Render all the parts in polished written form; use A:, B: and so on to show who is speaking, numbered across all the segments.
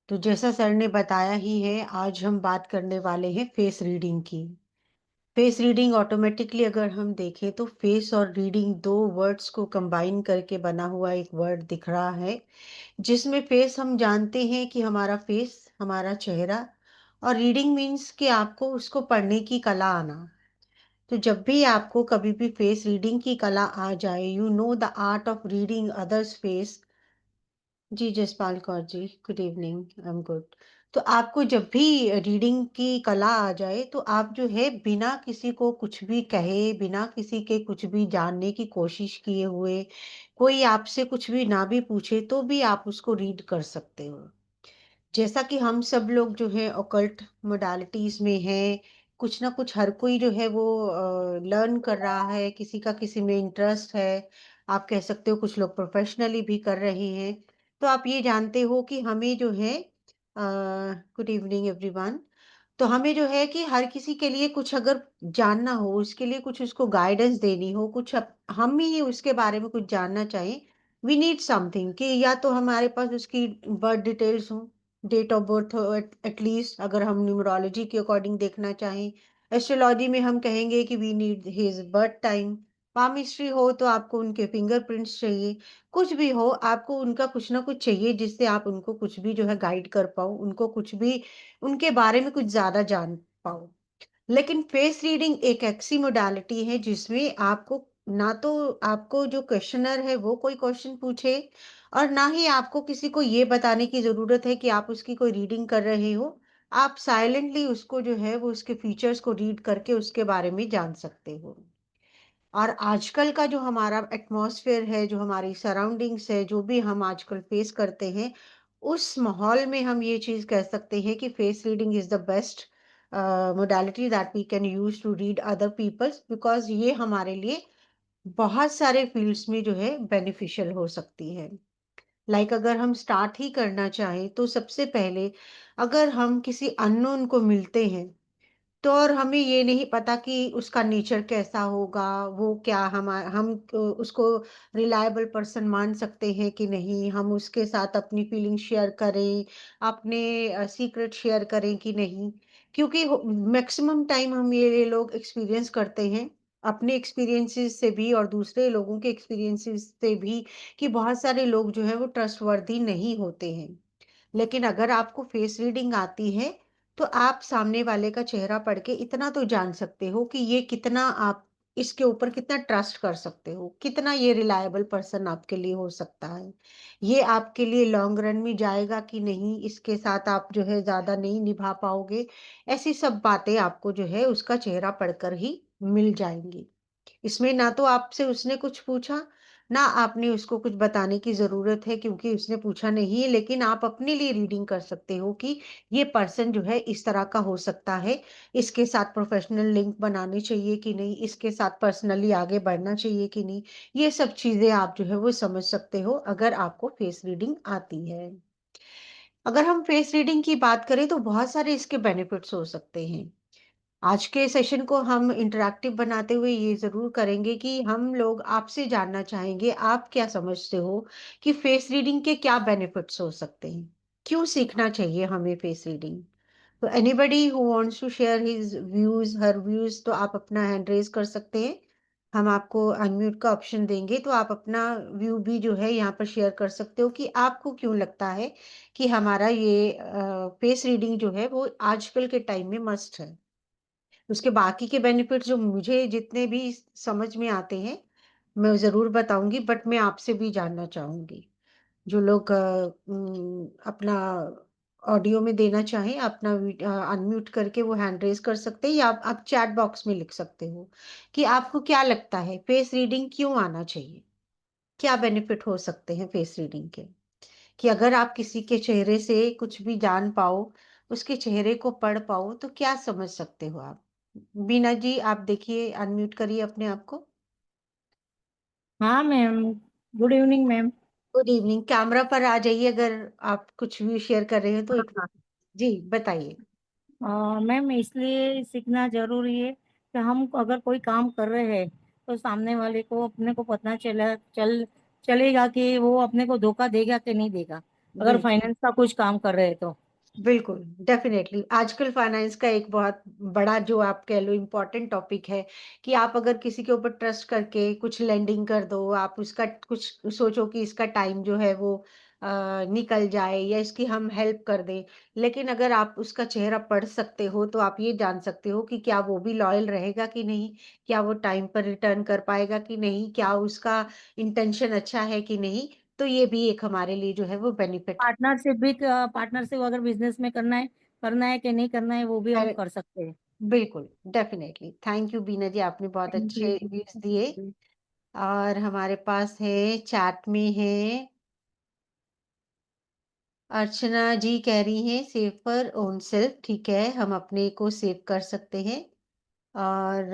A: तो जैसा सर ने बताया ही है, आज हम बात करने वाले हैं फेस रीडिंग की। फेस रीडिंग ऑटोमेटिकली अगर हम देखें तो फेस और रीडिंग दो वर्ड्स को कंबाइन करके बना हुआ एक वर्ड दिख रहा है, जिसमें फेस हम जानते हैं कि हमारा फेस, हमारा चेहरा, और रीडिंग मीन्स कि आपको उसको पढ़ने की कला आना। तो जब भी आपको कभी भी फेस रीडिंग की कला आ जाए, you know the art of reading others face. जी Jaspal Kaur ji, good evening, I am good. तो आपको जब भी रीडिंग की कला आ जाए तो आप जो है बिना किसी को कुछ भी कहे, बिना किसी के कुछ भी जानने की कोशिश किए हुए, कोई आपसे कुछ भी ना भी पूछे तो भी आप उसको रीड कर सकते हो। जैसा कि हम सब लोग जो है ऑकल्ट मोडालिटीज में हैं, कुछ ना कुछ हर कोई जो है वो लर्न कर रहा है, किसी का किसी में इंटरेस्ट है। आप कह सकते हो कुछ लोग प्रोफेशनली भी कर रहे हैं। तो आप ये जानते हो कि हमें जो है, गुड इवनिंग एवरीवन। तो हमें जो है कि हर किसी के लिए कुछ अगर जानना हो, उसके लिए कुछ उसको गाइडेंस देनी हो, कुछ हम ही उसके बारे में कुछ जानना चाहें, वी नीड समथिंग कि या तो हमारे पास उसकी बर्थ डिटेल्स हो, डेट ऑफ बर्थ हो, एटलीस्ट अगर हम न्यूमरोलॉजी के अकॉर्डिंग देखना चाहें। एस्ट्रोलॉजी में हम कहेंगे कि we need his birth time. Palmistry हो तो आपको उनके फिंगरप्रिंट्स चाहिए। कुछ भी हो, आपको उनका कुछ ना कुछ चाहिए जिससे आप उनको कुछ भी जो है गाइड कर पाओ, उनको कुछ भी उनके बारे में कुछ ज्यादा जान पाओ। लेकिन फेस रीडिंग एक ऐसी मोडालिटी है जिसमें आपको ना तो आपको जो क्वेश्चनर है वो कोई क्वेश्चन पूछे, और ना ही आपको किसी को ये बताने की जरूरत है कि आप उसकी कोई रीडिंग कर रहे हो। आप साइलेंटली उसको जो है वो उसके फीचर्स को रीड करके उसके बारे में जान सकते हो। और आजकल का जो हमारा एटमॉस्फेयर है, जो हमारी सराउंडिंग्स है, जो भी हम आजकल फेस करते हैं, उस माहौल में हम ये चीज कह सकते हैं कि face reading is the best modality that we can use to read other peoples, because ये हमारे लिए बहुत सारे फील्ड्स में जो है बेनिफिशियल हो सकती है। अगर हम स्टार्ट ही करना चाहें तो सबसे पहले, अगर हम किसी अननोन को मिलते हैं तो और हमें ये नहीं पता कि उसका नेचर कैसा होगा, वो क्या हम उसको रिलायबल पर्सन मान सकते हैं कि नहीं, हम उसके साथ अपनी फीलिंग शेयर करें, अपने सीक्रेट शेयर करें कि नहीं। क्योंकि मैक्सिमम टाइम हम ये लोग एक्सपीरियंस करते हैं, अपने एक्सपीरियंसेस से भी और दूसरे लोगों के एक्सपीरियंसेस से भी, कि बहुत सारे लोग जो है वो ट्रस्टवर्दी नहीं होते हैं। लेकिन अगर आपको फेस रीडिंग आती है तो आप सामने वाले का चेहरा पढ़ के इतना तो जान सकते हो कि ये कितना, आप इसके ऊपर कितना ट्रस्ट कर सकते हो, कितना ये रिलायबल पर्सन आपके लिए हो सकता है, ये आपके लिए लॉन्ग रन में जाएगा कि नहीं, इसके साथ आप जो है ज्यादा नहीं निभा पाओगे। ऐसी सब बातें आपको जो है उसका चेहरा पढ़कर ही मिल जाएंगी। इसमें ना तो आपसे उसने कुछ पूछा, ना आपने उसको कुछ बताने की ज़रूरत है क्योंकि उसने पूछा नहीं है, लेकिन आप अपने लिए रीडिंग कर सकते हो कि ये पर्सन जो है इस तरह का हो सकता है, इसके साथ प्रोफेशनल लिंक बनाने चाहिए कि नहीं, इसके साथ पर्सनली आगे बढ़ना चाहिए कि नहीं। ये सब चीज़ें आप जो है वो समझ सकते हो अगर आपको फेस रीडिंग आती है। अगर हम फेस रीडिंग की बात करें तो बहुत सारे इसके बेनिफिट्स हो सकते हैं। आज के सेशन को हम इंटरैक्टिव बनाते हुए ये ज़रूर करेंगे कि हम लोग आपसे जानना चाहेंगे, आप क्या समझते हो कि फेस रीडिंग के क्या बेनिफिट्स हो सकते हैं? क्यों सीखना चाहिए हमें फेस रीडिंग? तो anybody who wants to share his views, her views, तो आप अपना हैंड रेज कर सकते हैं। हम आपको अनम्यूट का ऑप्शन देंगे तो आप अपना व्यू भी जो है यहाँ पर शेयर कर सकते हो कि आपको क्यों लगता है कि हमारा ये फेस रीडिंग जो है वो आजकल के टाइम में मस्ट है। उसके बाकी के बेनिफिट्स जो मुझे जितने भी समझ में आते हैं, मैं ज़रूर बताऊँगी, बट मैं आपसे भी जानना चाहूँगी। जो लोग अपना ऑडियो में देना चाहें, अपना अनम्यूट करके वो हैंड रेज़ कर सकते हैं, या आप चैट बॉक्स में लिख सकते हो कि आपको क्या लगता है फेस रीडिंग क्यों आना चाहिए? क्या बेनिफिट हो सकते हैं फेस रीडिंग के? कि अगर आप किसी के चेहरे से कुछ भी जान पाओ, उसके चेहरे को पढ़ पाओ, तो क्या समझ सकते हो आप? बीना जी, आप देखिए, अनम्यूट करिए अपने आप को।
B: हाँ ma'am. Good evening ma'am.
A: Good evening, camera पर आ जाइए अगर आप कुछ भी शेयर कर रहे हो तो एक।
B: हाँ।
A: जी, बताइए।
B: मैम इसलिए सीखना जरूरी है कि हम अगर कोई काम कर रहे हैं तो सामने वाले को अपने को पता चलेगा कि वो अपने को धोखा देगा कि नहीं देगा। अगर
A: बिल्कुल।
B: फाइनेंस का कुछ काम कर रहे हैं तो।
A: बिल्कुल, डेफ़िनेटली। आजकल फाइनेंस का एक बहुत बड़ा जो आप कह लो इम्पोर्टेंट टॉपिक है कि आप अगर किसी के ऊपर ट्रस्ट करके कुछ लेंडिंग कर दो, आप उसका कुछ सोचो कि इसका टाइम जो है वो निकल जाए या इसकी हम हेल्प कर दें। लेकिन अगर आप उसका चेहरा पढ़ सकते हो, तो आप ये जान सकते हो कि क्या वो भी लॉयल रहेगा कि नहीं? क्या वो टाइम पर रिटर्न कर पाएगा कि नहीं? क्या उसका इंटेंशन अच्छा है कि नहीं? तो ये भी एक हमारे लिए जो है वो बेनिफिट
B: पार्टनरशिप अगर बिजनेस में करना है कि नहीं करना है वो भी हम
A: है।
B: कर सकते हैं।
A: बिल्कुल, डेफ़िनेटली। थैंक यू बीना जी, आपने बहुत
B: थैंक
A: अच्छे
B: यू।
A: व्यूज़ दिए। और हमारे पास है चैट में है अर्चना जी कह रही हैं सेव ओन सेल्फ ठीक है, हम अपने को सेव कर सकते हैं। और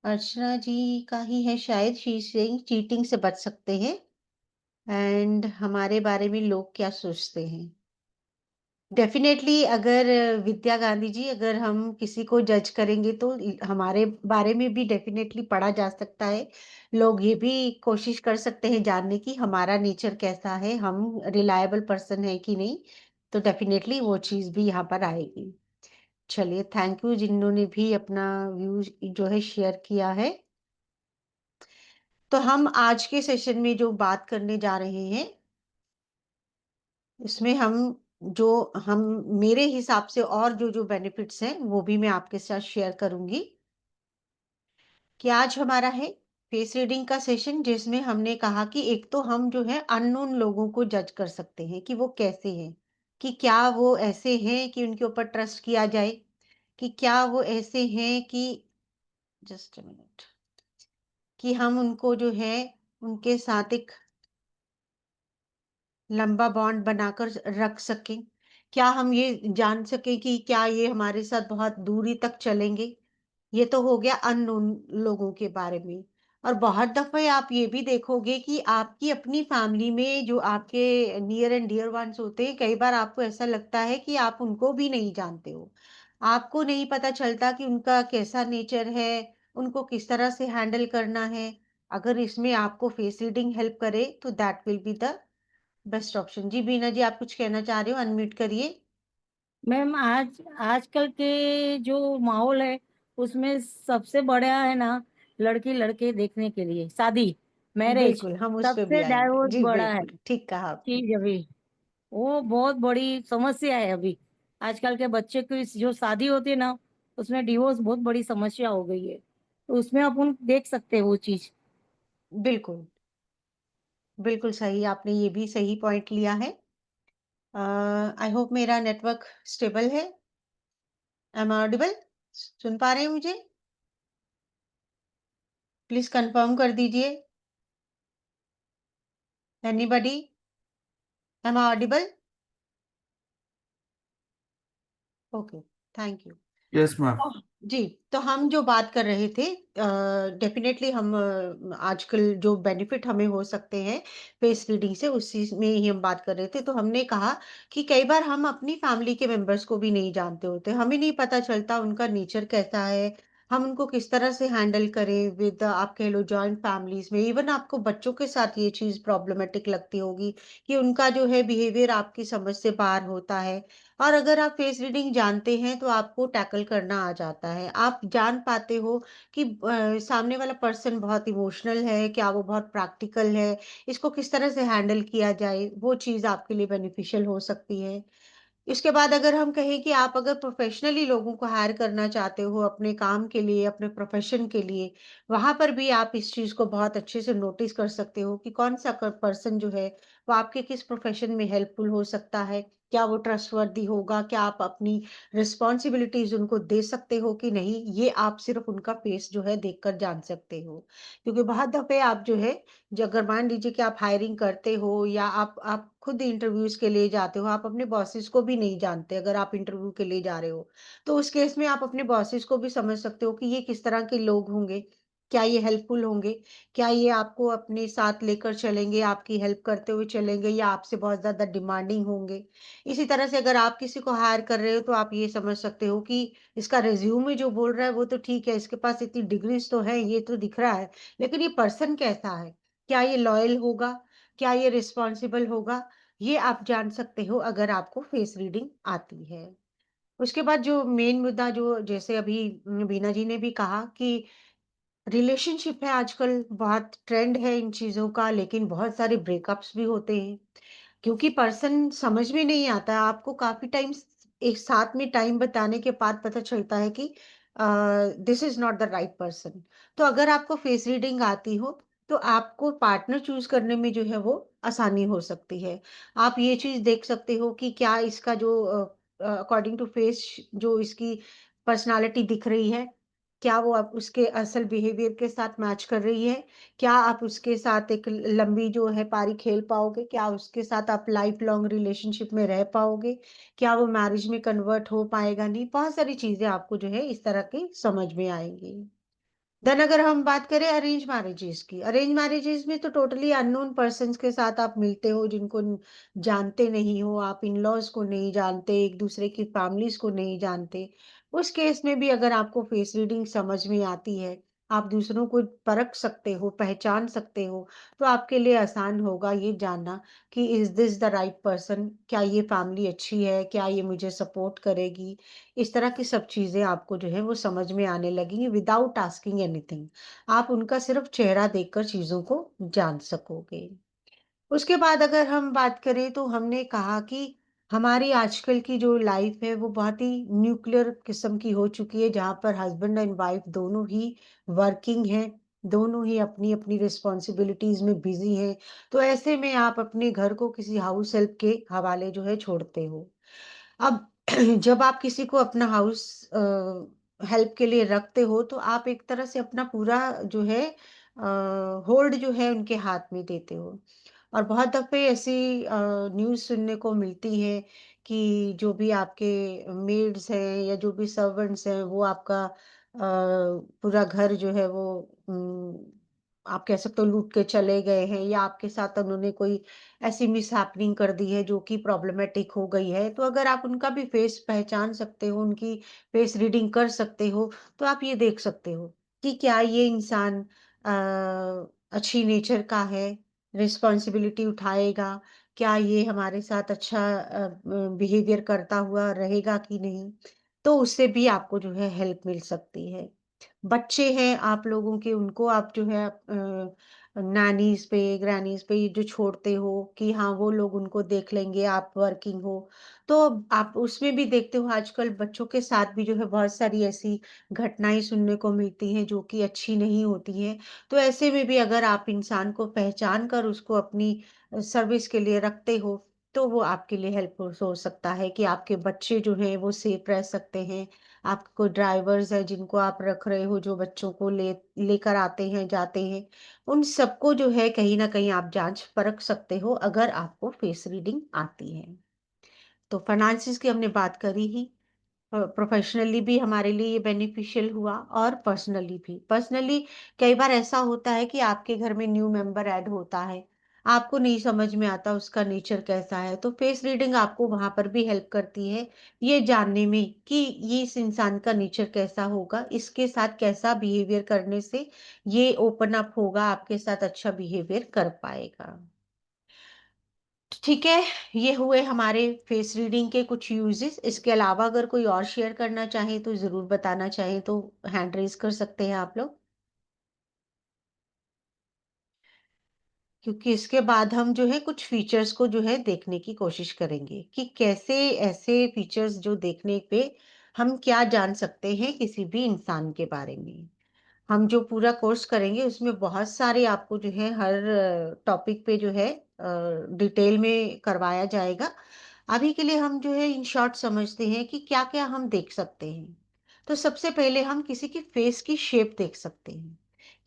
A: अर्चना जी का ही है शायद शी इज़ सेइंग चीटिंग से बच सकते हैं एंड हमारे बारे में लोग क्या सोचते हैं। डेफ़िनेटली अगर विद्या गांधी जी अगर हम किसी को जज करेंगे तो हमारे बारे में भी डेफ़िनेटली पढ़ा जा सकता है। लोग ये भी कोशिश कर सकते हैं जानने की हमारा नेचर कैसा है, हम रिलायबल पर्सन हैं कि नहीं। तो डेफ़िनेटली वो चीज़ भी यहाँ पर आएगी। चलिए थैंक यू जिन्होंने भी अपना व्यूज़ जो है शेयर किया है। तो हम आज के सेशन में जो बात करने जा रहे हैं इसमें जो हम मेरे हिसाब से और जो बेनिफिट्स हैं वो भी मैं आपके साथ शेयर करूंगी कि आज हमारा है फेस रीडिंग का सेशन जिसमें हमने कहा कि एक तो हम जो है अननोन लोगों को जज कर सकते हैं कि वो कैसे हैं, कि क्या वो ऐसे हैं कि उनके ऊपर ट्रस्ट किया जाए, कि क्या वो ऐसे हैं कि जस्ट अ मिनट कि हम उनको जो है उनके साथ एक लंबा बॉन्ड बनाकर रख सकें। क्या हम ये जान सकें कि क्या ये हमारे साथ बहुत दूरी तक चलेंगे? ये तो हो गया अननोन लोगों के बारे में। और बहुत दफ़े आप ये भी देखोगे कि आपकी अपनी फैमिली में जो आपके नियर एंड डियर वन्स होते हैं, कई बार आपको ऐसा लगता है कि आप उनको भी नहीं जानते हो। आपको नहीं पता चलता कि उनका कैसा नेचर है, उनको किस तरह से हैंडल करना है। अगर इसमें आपको फेस रीडिंग हेल्प करे, तो that will be the best option. जी, बीना जी आप कुछ कहना चाह रहे हो? अनम्यूट करिए।
B: मैम आजकल के जो माहौल है उसमें सबसे बड़ा है ना, लड़की लड़के देखने के लिए शादी, मैरिज,
A: बिल्कुल, हम उस पे भी
B: सबसे
A: आएँगे।
B: डाइवोर्स
A: जी,
B: बड़ा है
A: बिल्कुल, ठीक कहा आपने।
B: चीज अभी। वो बहुत बड़ी समस्या है अभी। आजकल के बच्चे की जो शादी होती है ना, उसमें डिवोर्स बहुत बड़ी समस्या हो गई है, तो उसमें अपन देख सकते हैं वो चीज।
A: बिल्कुल, बिल्कुल सही आपने ये भी सही पॉइंट लिया है। आई होप मेरा नेटवर्क स्टेबल है। Am I audible? सुन पा रहे हैं मुझे? प्लीज़ कन्फर्म कर दीजिए। Anybody? Am I audible? Okay, thank you.
B: Yes ma'am.
A: Oh! जी, तो हम जो बात कर रहे थे डेफ़िनेटली हम आजकल जो बेनिफिट हमें हो सकते हैं फेस रीडिंग से उस चीज़ में ही हम बात कर रहे थे। तो हमने कहा कि कई बार हम अपनी फैमिली के मेंबर्स को भी नहीं जानते होते। हमें नहीं पता चलता उनका नेचर कैसा है, हम उनको किस तरह से हैंडल करें विद आप कह लो जॉइंट फैमिलीज़ में। इवन आपको बच्चों के साथ ये चीज़ प्रॉब्लमैटिक लगती होगी कि उनका जो है बिहेवियर आपकी समझ से बाहर होता है। और अगर आप फेस रीडिंग जानते हैं तो आपको टैकल करना आ जाता है। आप जान पाते हो कि सामने वाला पर्सन बहुत इमोशनल है, क्या वो बहुत प्रैक्टिकल है, इसको किस तरह से हैंडल किया जाए, वो चीज़ आपके लिए बेनिफिशियल हो सकती है। इसके बाद अगर हम कहें कि आप अगर प्रोफेशनली लोगों को हायर करना चाहते हो अपने काम के लिए, अपने प्रोफेशन के लिए, वहाँ पर भी आप इस चीज़ को बहुत अच्छे से नोटिस कर सकते हो कि कौन-सा पर्सन जो है, वो आपके किस प्रोफेशन में हेल्पफुल हो सकता है। क्या वो ट्रस्टवर्दी होगा? क्या आप अपनी रिस्पॉन्सिबिलिटीज़ उनको दे सकते हो कि नहीं? ये आप सिर्फ़ उनका फेस जो है देखकर जान सकते हो। क्योंकि बहुत दफ़े आप जो है अगर मान लीजिए कि आप हायरिंग करते हो या आप खुद इंटरव्यूज़ के लिए जाते हो, आप अपने बॉसेस को भी नहीं जानते अगर आप इंटरव्यू के लिए जा रहे हो। तो उस केस में आप अपने बॉसेस को भी समझ सकते हो कि ये किस तरह के लोग होंगे, क्या ये हेल्पफुल होंगे? क्या ये आपको अपने साथ लेकर चलेंगे, आपकी हेल्प करते हुए चलेंगे या आपसे बहुत ज़्यादा डिमांडिंग होंगे? इसी तरह से अगर आप किसी को हायर कर रहे हो तो आप ये समझ सकते हो कि इसका रिज़्यूमे जो बोल रहा है वो तो ठीक है, इसके पास इतनी डिग्रीज़ तो है, ये तो दिख रहा है, लेकिन ये पर्सन कैसा है? क्या ये लॉयल होगा? क्या ये रिस्पॉन्सिबल होगा? ये आप जान सकते हो अगर आपको फेस रीडिंग आती है। उसके बाद जो मेन मुद्दा जो जैसे अभी बीना जी ने भी कहा कि रिलेशनशिप है आजकल बहुत ट्रेंड है इन चीज़ों का, लेकिन बहुत सारे ब्रेकअप्स भी होते हैं। क्योंकि पर्सन समझ में नहीं आता है, आपको काफ़ी टाइम एक साथ में टाइम बिताने के बाद पता चलता है कि this is not the right person. तो अगर आपको फेस रीडिंग आती हो, तो आपको पार्टनर चूज़ करने में जो है वो आसानी हो सकती है। आप ये चीज़ देख सकते हो कि क्या इसका जो अकॉर्डिंग टू फेस जो इसकी पर्सनैलिटी दिख रही है, क्या वो आप उसके असल बिहेवियर के साथ मैच कर रही है? क्या आप उसके साथ एक लंबी जो है पारी खेल पाओगे? क्या उसके साथ आप लाइफ लॉन्ग रिलेशनशिप में रह पाओगे? क्या वो मैरिज में कन्वर्ट हो पाएगा? नहीं, बहुत सारी चीज़ें आपको जो है इस तरह की समझ में आएँगी। देन अगर हम बात करें अरेंज मैरेजेस की, अरेंज मैरेजेस में तो टोटली अननोन पर्सन्स के साथ आप मिलते हो जिनको जानते नहीं हो, आप इन लॉज को नहीं जानते, एक दूसरे की फैमिलीज को नहीं जानते। उस केस में भी अगर आपको फेस रीडिंग समझ में आती है, आप दूसरों को परख सकते हो, पहचान सकते हो, तो आपके लिए आसान होगा ये जानना कि is this the right person, क्या ये फैमिली अच्छी है, क्या ये मुझे सपोर्ट करेगी। इस तरह की सब चीज़ें आपको जो है वो समझ में आने लगेंगी विदाउट आस्किंग एनीथिंग। आप उनका सिर्फ चेहरा देखकर चीज़ों को जान सकोगे। उसके बाद अगर हम बात करें तो हमने कहा कि हमारी आजकल की जो लाइफ है वो बहुत ही न्यूक्लियर किस्म की हो चुकी है, जहाँ पर हस्बैंड एंड वाइफ दोनों ही वर्किंग हैं, दोनों ही अपनी-अपनी रिस्पॉन्सिबिलिटीज़ में बिज़ी हैं। तो ऐसे में आप अपने घर को किसी हाउस हेल्प के हवाले जो है छोड़ते हो। अब जब आप किसी को अपना हाउस हेल्प के लिए रखते हो तो आप एक तरह से अपना पूरा जो है होल्ड जो है उनके हाथ में देते हो। और बहुत दफ़े ऐसी न्यूज़ सुनने को मिलती है कि जो भी आपके मेड्स हैं या जो भी सर्वेंट्स हैं वो आपका पूरा घर जो है वो आप कह सकते हो लूट के चले गए हैं, या आपके साथ उन्होंने कोई ऐसी मिसहैपनिंग कर दी है जो कि प्रॉब्लमैटिक हो गई है। तो अगर आप उनका भी फेस पहचान सकते हो, उनकी फेस रीडिंग कर सकते हो, तो आप ये देख सकते हो कि क्या ये इंसान अच्छी नेचर का है, रिस्पॉन्सिबिलिटी उठाएगा, क्या ये हमारे साथ अच्छा बिहेवियर करता हुआ रहेगा कि नहीं? तो उससे भी आपको जो है हेल्प मिल सकती है। बच्चे हैं आप लोगों के, उनको आप जो है नैनीज़ पे, ग्रैनीज़ पे जो छोड़ते हो कि हाँ, वो लोग उनको देख लेंगे, आप वर्किंग हो। तो आप उसमें भी देखते हो आजकल बच्चों के साथ भी जो है बहुत सारी ऐसी घटनाएँ सुनने को मिलती हैं जो कि अच्छी नहीं होती हैं। तो ऐसे में भी अगर आप इंसान को पहचान कर उसको अपनी सर्विस के लिए रखते हो, तो वो आपके लिए हेल्पफुल हो सकता है कि आपके बच्चे जो हैं वो सेफ रह सकते हैं। आपके कोई ड्राइवर्स हैं जिनको आप रख रहे हो, जो बच्चों को लेकर आते हैं, जाते हैं, उन सबको जो है कहीं न कहीं आप जाँच परख सकते हो अगर आपको फेस रीडिंग आती है। तो फाइनेंसेस की हमने बात करी ही। प्रोफेशनली भी हमारे लिए ये बेनिफिशियल हुआ और पर्सनली भी। पर्सनली कई बार ऐसा होता है कि आपके घर में न्यू मेंबर ऐड होता है, आपको नहीं समझ में आता उसका नेचर कैसा है, तो फेस रीडिंग आपको वहाँ पर भी हेल्प करती है, ये जानने में कि ये इस इंसान का नेचर कैसा होगा, इसके साथ कैसा बिहेवियर करने से ये ओपन अप होगा, आपके साथ अच्छा बिहेवियर कर पाएगा। ठीक है, ये हुए हमारे फेस रीडिंग के कुछ यूजेस। इसके अलावा अगर कोई और शेयर करना चाहे तो ज़रूर बताना चाहें तो हैंड रेज़ कर सकते हैं आप लोग। क्योंकि इसके बाद हम जो है कुछ फीचर्स को जो है देखने की कोशिश करेंगे कि कैसे ऐसे फीचर्स जो देखने पे हम क्या जान सकते हैं किसी भी इंसान के बारे में। हम जो पूरा कोर्स करेंगे उसमें बहुत सारे आपको जो है हर टॉपिक पे जो है डिटेल में करवाया जाएगा। अभी के लिए हम जो है इन शॉर्ट समझते हैं कि क्या-क्या हम देख सकते हैं। तो सबसे पहले हम किसी की फेस की शेप देख सकते हैं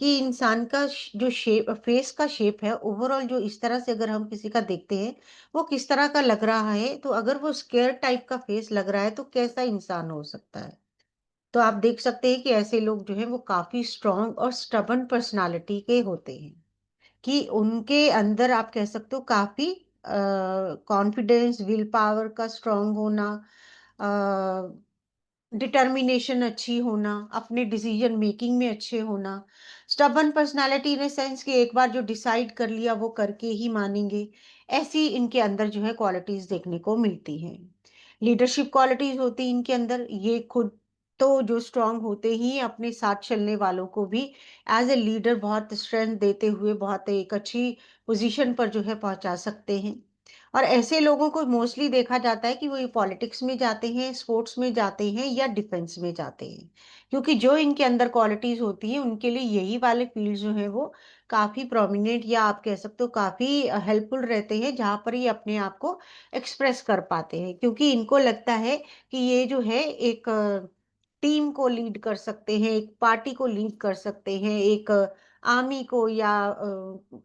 A: कि इंसान का जो शेप फेस का शेप है ओवरऑल, जो इस तरह से अगर हम किसी का देखते हैं वो किस तरह का लग रहा है, तो अगर वो स्केयर टाइप का फेस लग रहा है तो कैसा इंसान हो सकता है। तो आप देख सकते हैं कि ऐसे लोग जो हैं वो काफ़ी स्ट्रॉन्ग और स्टबर्न पर्सनैलिटी के होते हैं, कि उनके अंदर आप कह सकते हो काफ़ी कॉन्फिडेंस, विल पावर का स्ट्रॉन्ग होना, अ, डिटर्मिनेशन अच्छी होना, अपने डिसीजन मेकिंग में अच्छे होना, stubborn personality in a sense कि एक बार जो डिसाइड कर लिया वो करके ही मानेंगे, ऐसी इनके अंदर जो है क्वालिटीज़ देखने को मिलती हैं। लीडरशिप क्वालिटीज़ होती हैं इनके अंदर, ये खुद तो जो स्ट्रॉन्ग होते ही अपने साथ चलने वालों को भी एज़ अ लीडर बहुत स्ट्रेंथ देते हुए बहुत एक अच्छी पोज़ीशन पर जो है पहुँचा सकते हैं। और ऐसे लोगों को मोस्टली देखा जाता है कि वो ये पॉलिटिक्स में जाते हैं, स्पोर्ट्स में जाते हैं या डिफेंस में जाते हैं। क्योंकि जो इनके अंदर क्वालिटीज़ होती हैं, उनके लिए यही वाले फील्ड जो हैं वो काफ़ी प्रोमिनेंट या आप कह सकते हो काफ़ी हेल्पफुल रहते हैं, जहाँ पर ये अपने आप को एक्सप्रेस कर पाते हैं। क्योंकि इनको लगता है कि ये जो है एक टीम को लीड कर सकते हैं, एक पार्टी को लीड कर सकते हैं, एक आर्मी को या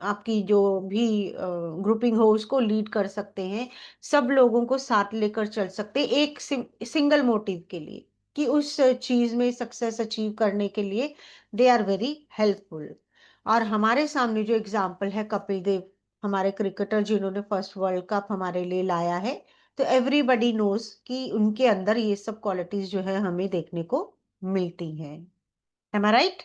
A: आपकी जो भी ग्रुपिंग हो उसको लीड कर सकते हैं। सब लोगों को साथ लेकर चल सकते हैं एक सिंगल मोटिव के लिए कि उस चीज़ में सक्सेस अचीव करने के लिए दे आर वेरी हेल्पफुल। और हमारे सामने जो एग्ज़ाम्पल है कपिल देव, हमारे क्रिकेटर जिन्होंने फर्स्ट वर्ल्ड कप हमारे लिए लाया है, तो एवरीबॉडी नोज़ कि उनके अंदर ये सब क्वालिटीज़ जो है हमें देखने को मिलती हैं। एम आई राइट?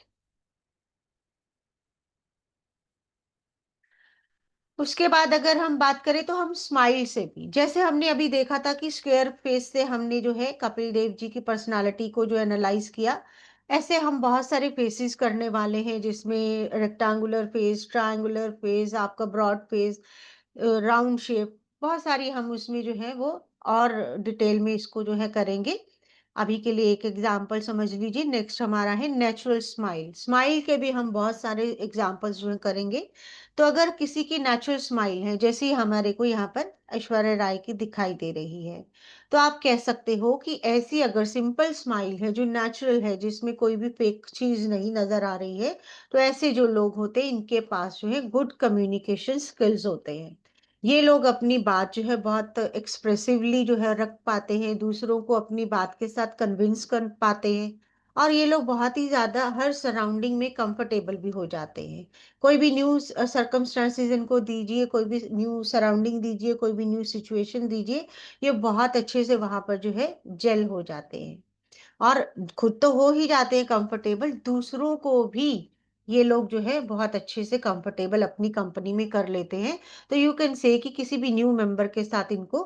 A: उसके बाद अगर हम बात करें तो हम स्माइल से भी, जैसे हमने अभी देखा था कि स्क्वायर फेस से हमने जो है कपिल देव जी की पर्सनालिटी को जो एनालाइज किया, ऐसे हम बहुत सारे फेसेस करने वाले हैं जिसमें रेक्टेंगुलर फेस, ट्रायंगुलर फेस, आपका ब्रॉड फेस, राउंड शेप, बहुत सारी हम उसमें जो है वो और डिटेल में इसको जो है करेंगे। अभी के लिए एक एग्जांपल समझ लीजिए, नेक्स्ट हमारा है नेचुरल स्माइल। स्माइल के भी हम बहुत सारे एग्जांपल्स जो है करेंगे। तो अगर किसी की नेचुरल स्माइल है, जैसे ही हमारे को यहाँ पर ऐश्वर्या राय की दिखाई दे रही है, तो आप कह सकते हो कि ऐसी अगर सिंपल स्माइल है जो नेचुरल है, जिसमें कोई भी फेक चीज नहीं नजर आ रही है, तो ऐसे जो लोग होते हैं इनके पास जो है गुड कम्युनिकेशन स्किल्स होते हैं। ये लोग अपनी बात जो है बहुत एक्सप्रेसिवली जो है रख पाते हैं, दूसरों को अपनी बात के साथ कन्विंस कर पाते हैं, और ये लोग बहुत ही ज़्यादा हर सराउंडिंग में कंफर्टेबल भी हो जाते हैं। कोई भी न्यू सर्कमस्टांसेस इनको दीजिए, कोई भी न्यू सराउंडिंग दीजिए, कोई भी न्यू सिचुएशन दीजिए, ये बहुत अच्छे से वहाँ पर जो है जेल हो जाते हैं। और खुद तो हो ही जाते हैं कंफर्टेबल, दूसरों को भी ये लोग जो है बहुत अच्छे से कंफर्टेबल अपनी कंपनी में कर लेते हैं। तो यू कैन से कि किसी भी न्यू मेंबर के साथ इनको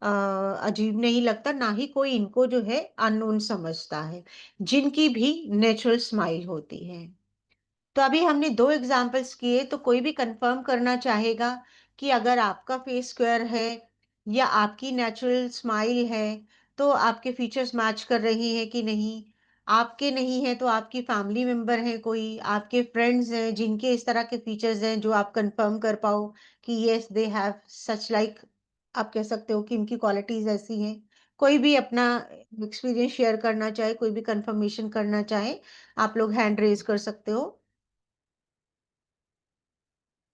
A: अजीब नहीं लगता, ना ही कोई इनको जो है अननोन समझता है, जिनकी भी नेचुरल स्माइल होती है। तो अभी हमने 2 एग्ज़ाम्पल्स किए, तो कोई भी कन्फर्म करना चाहेगा कि अगर आपका फेस स्क्वायर है या आपकी नेचुरल स्माइल है, तो आपके फीचर्स मैच कर रही हैं कि नहीं? आपके नहीं है तो आपकी फैमिली मेंबर है कोई, आपके फ्रेंड्स हैं जिनके इस तरह के फीचर्स हैं जो आप कन्फर्म कर पाओ कि yes they have such like, आप कह सकते हो कि इनकी क्वालिटीज़ ऐसी हैं। कोई भी अपना एक्सपीरियंस शेयर करना चाहे, कोई भी कन्फर्मेशन करना चाहे, आप लोग हैंड रेज़ कर सकते हो।